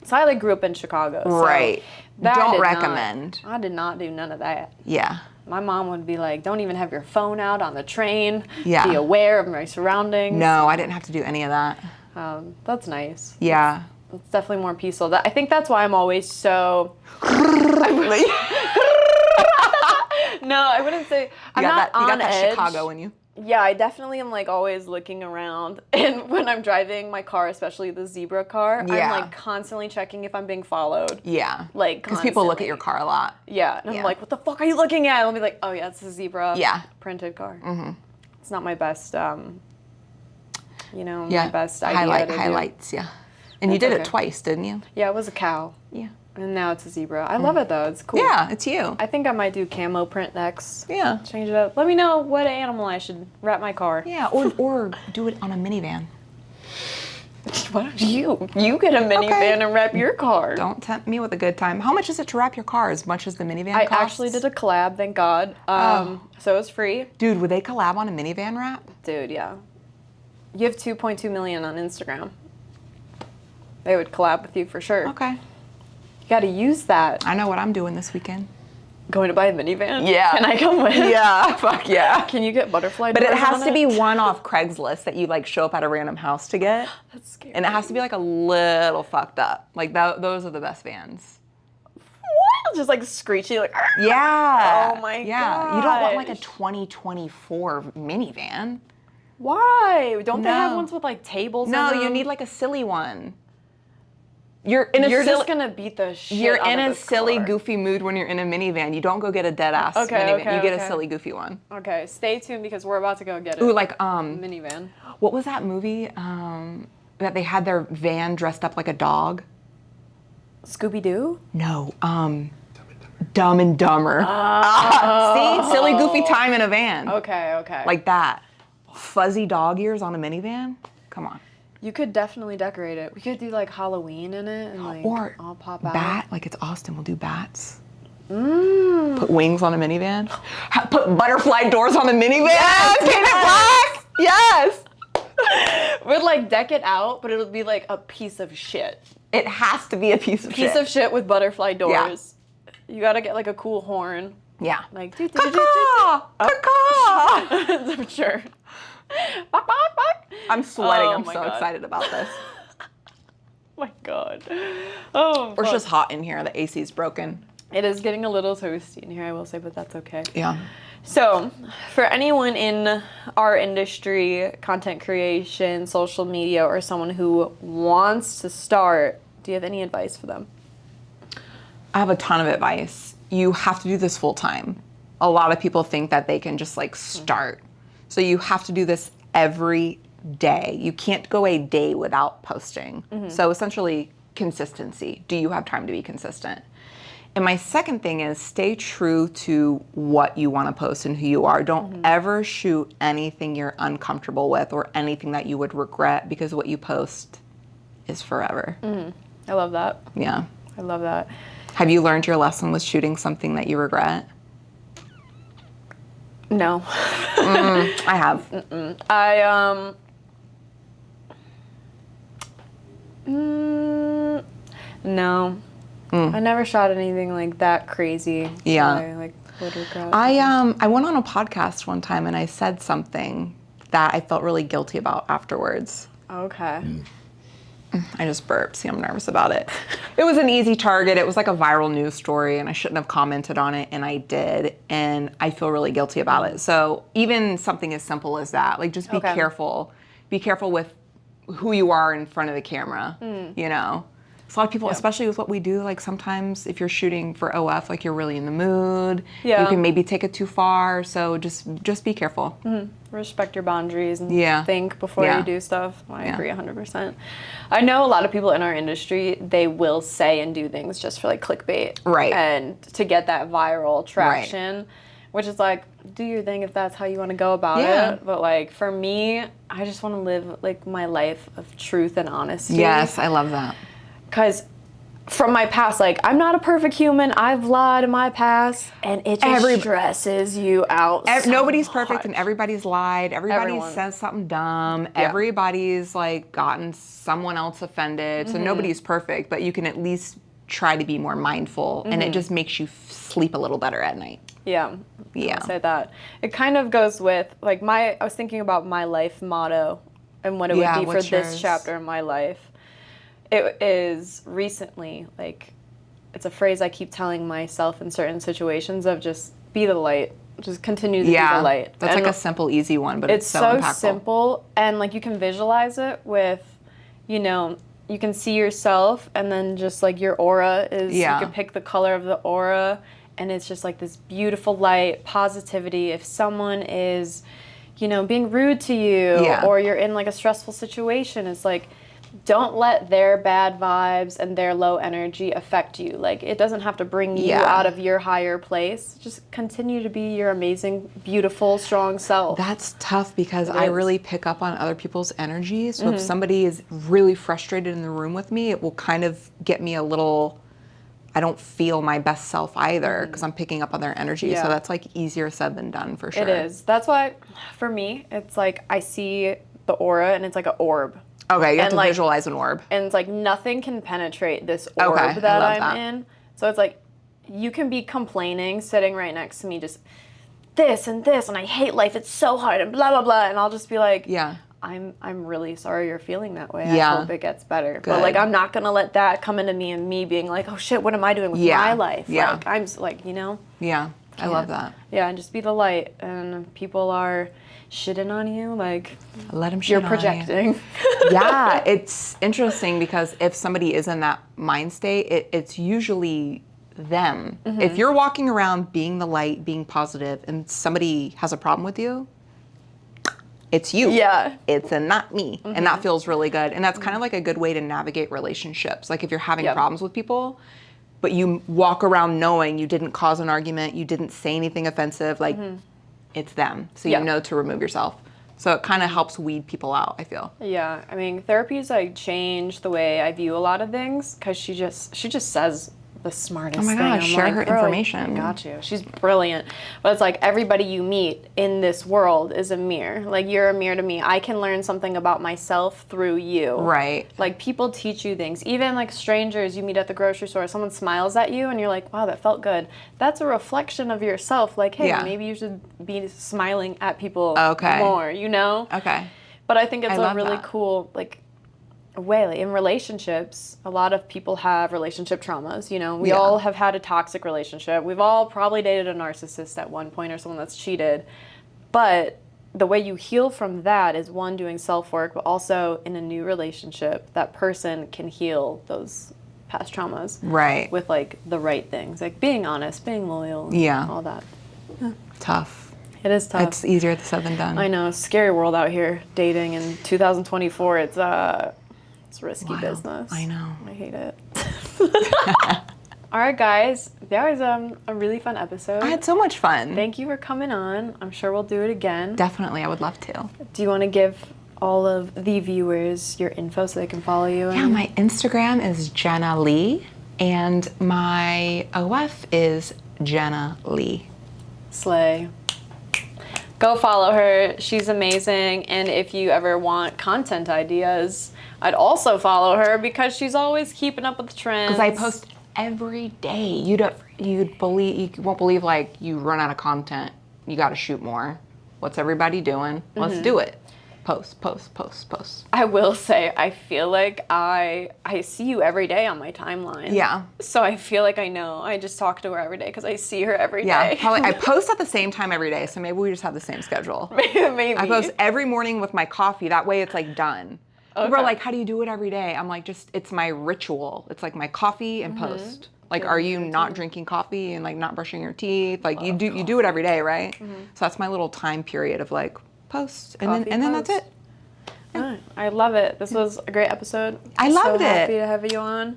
So I like grew up in Chicago. So Right. that I Don't did recommend. I did not do none of that. Yeah. My mom would be like, don't even have your phone out on the train. Yeah. Be aware of my surroundings. No, I didn't have to do any of that. That's nice. Yeah. It's definitely more peaceful. I think that's why I'm always so. No, I wouldn't say. I'm not you got on that edge. Chicago in you. Yeah, I definitely am like always looking around. And when I'm driving my car, especially the zebra car, Yeah. I'm like constantly checking if I'm being followed. Yeah. Like, because people look at constantly. your car a lot. Yeah, and Yeah. I'm like, what the fuck are you looking at? And I'll be like, oh yeah, it's a zebra Yeah. printed car. Mm-hmm. It's not my best, my Yeah. best idea to do. Highlights. Yeah. And you did it okay. twice, didn't you? Yeah, it was a cow. Yeah. And now it's a zebra. I love it though, it's cool. Yeah, it's you. I think I might do camo print next. Yeah. Change it up. Let me know what animal I should wrap my car. Yeah. Or do it on a minivan. Why don't you get a minivan Okay. and wrap your car? Don't tempt me with a good time. How much is it to wrap your car? As much as the minivan I costs? actually did a collab, thank God. So it was free. Dude, would they collab on a minivan wrap? Dude, yeah. You have 2.2 million on Instagram. They would collab with you for sure. Okay. You gotta use that. I know what I'm doing this weekend. Going to buy a minivan? Yeah. Can I come with? Yeah, fuck yeah. Can you get butterfly But it doors has on to be one off Craigslist that you like show up at a random house to get. That's scary. And it has to be like a little fucked up. Like those are the best vans. What? Just like screechy, like. Yeah. Oh my Yeah. You don't want like a gosh. 2024 minivan. Why? Don't they have No. ones with like tables? No, in you them? need like a silly one. You're in a You're silly, just gonna beat the shit. You're out in of a this silly, car. goofy mood when you're in a minivan. You don't go get a dead ass Okay, minivan. okay, you get a okay. silly, goofy one. Okay, stay tuned because we're about to go get it. Ooh, like Minivan. what was that movie that they had their van dressed up like a dog? Scooby Doo. No, Dumb and Dumber. See, silly, goofy time in a van. Okay. Like that. Fuzzy dog ears on a minivan. Come on. You could definitely decorate it. We could do like Halloween in it and like Or all pop out. bat, like it's Austin. We'll do bats. Mm. Put wings on a minivan. Put butterfly doors on a minivan. Yes, Paint it yes. black. Yes. We'd like deck it out, but it'll be like a piece of shit. It has to be a piece of shit. Piece of shit with butterfly doors. Yeah. You gotta get like a cool horn. Yeah. Like, caw. I'm sure. I'm sweating. Oh I'm my so God. excited about this. Oh my God. Oh, Or it's just hot in here. The AC is broken. It is getting a little toasty in here, I will say, but that's okay. Yeah. So, for anyone in our industry, content creation, social media, or someone who wants to start, do you have any advice for them? I have a ton of advice. You have to do this full time. A lot of people think that they can just like start. So you have to do this every day. You can't go a day without posting. So essentially, consistency. Do you have time to be consistent? And my second thing is stay true to what you want to post and who you are. Don't ever shoot anything you're uncomfortable with or anything that you would regret, because what you post is forever. I love that. Yeah. I love that. Have you learned your lesson with shooting something that you regret? No. I have. No. I never shot anything like that crazy. Yeah. That I like would regret. I went on a podcast one time and I said something that I felt really guilty about afterwards. Okay. I just burped. See, I'm nervous about it. It was an easy target. It was like a viral news story and I shouldn't have commented on it, and I did, and I feel really guilty about it. So even something as simple as that, like just be careful. Be careful with who you are in front of the camera, you know? So a lot of people, especially with what we do, like sometimes if you're shooting for OF, like you're really in the mood, you can maybe take it too far. So just be careful. Respect your boundaries and think before you do stuff. I agree 100%. I know a lot of people in our industry, they will say and do things just for like clickbait. Right. And to get that viral traction, which is like, do your thing if that's how you want to go about it. But like for me, I just want to live like my life of truth and honesty. Yes, I love that. Because from my past, like, I'm not a perfect human. I've lied in my past, and it just stresses you out so Nobody's much. perfect, and everybody's lied. Everybody says something dumb. Everybody's, like, gotten someone else offended. So nobody's perfect, but you can at least try to be more mindful, and it just makes you sleep a little better at night. Yeah. I'll say that. It kind of goes with, like, I was thinking about my life motto and what it would be for this chapter in my life. It is recently, like, it's a phrase I keep telling myself in certain situations of just be the light. Just continue to be the light. That's like a simple, easy one, but it's so impactful. Simple, and like you can visualize it with, you know, you can see yourself, and then just like your aura is, you can pick the color of the aura, and it's just like this beautiful light, positivity. If someone is, you know, being rude to you, or you're in like a stressful situation, it's like, don't let their bad vibes and their low energy affect you. Like, it doesn't have to bring you out of your higher place. Just continue to be your amazing, beautiful, strong self. That's tough because I really pick up on other people's energy. So if somebody is really frustrated in the room with me, it will kind of get me a little, I don't feel my best self either because I'm picking up on their energy. So that's like easier said than done for sure. It is. That's why, for me, it's like I see the aura and it's like an orb. Okay, you have to visualize an orb. And it's like nothing can penetrate this orb that I'm in. So it's like you can be complaining sitting right next to me, just this and I hate life, it's so hard and blah blah blah, and I'll just be like, I'm really sorry you're feeling that way. I hope it gets better. Good. But like I'm not gonna let that come into me and me being like, oh shit, what am I doing with my life? Like I'm just like, you know? Yeah. I love that. Yeah, and just be the light, and people are shitting on you, like, let them shit you're projecting. Yeah, it's interesting because if somebody is in that mind state, it's usually them. If you're walking around being the light, being positive, and somebody has a problem with you, it's you. Yeah. It's not me. And that feels really good. And that's kind of like a good way to navigate relationships. Like if you're having problems with people, but you walk around knowing you didn't cause an argument, you didn't say anything offensive, like it's them. So you know to remove yourself. So it kind of helps weed people out, I feel. Yeah, I mean, therapy's like changed the way I view a lot of things because she just says the smartest Oh my thing. gosh, I'm share like, her "Girl, information." I got you. She's brilliant. But it's like everybody you meet in this world is a mirror. Like you're a mirror to me. I can learn something about myself through you. Right. Like people teach you things. Even like strangers you meet at the grocery store, someone smiles at you and you're like, wow, that felt good. That's a reflection of yourself. Like, hey, Yeah. maybe you should be smiling at people Okay. more, you know? Okay. But I think it's I a love really that. cool, like, way. Like, in relationships, a lot of people have relationship traumas. You know, we Yeah. all have had a toxic relationship. We've all probably dated a narcissist at one point or someone that's cheated. But the way you heal from that is one, doing self-work, but also in a new relationship, that person can heal those past traumas. Right. With, like, the right things. Like, being honest, being loyal, Yeah. all that. Tough. It is tough. It's easier said than done. I know, scary world out here dating in 2024. It's risky Wild. business. I know. I hate it. All right, guys, that was a really fun episode. I had so much fun. Thank you for coming on. I'm sure we'll do it again. Definitely, I would love to. Do you want to give all of the viewers your info so they can follow you? Yeah, my Instagram is Jenna Lee, and my OF is Jenna Lee. Slay. Go follow her. She's amazing. And if you ever want content ideas, I'd also follow her because she's always keeping up with the trends. Because I post every day. You won't believe, like, you run out of content. You got to shoot more. What's everybody doing? Let's do it. Post. I will say, I feel like I see you every day on my timeline. Yeah. So I feel like I know. I just talk to her every day because I see her every day. Yeah, probably. I post at the same time every day, so maybe we just have the same schedule. Maybe. I post every morning with my coffee. That way it's like done. People are like, how do you do it every day? I'm like, it's my ritual. It's like my coffee and post. Like, are you not drinking coffee and like not brushing your teeth? Like you do it every day, right? So that's my little time period of like post and then that's it. Yeah. I love it. This was a great episode. I loved so happy it. to have you on.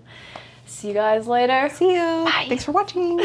See you guys later. See you. Bye. Thanks for watching.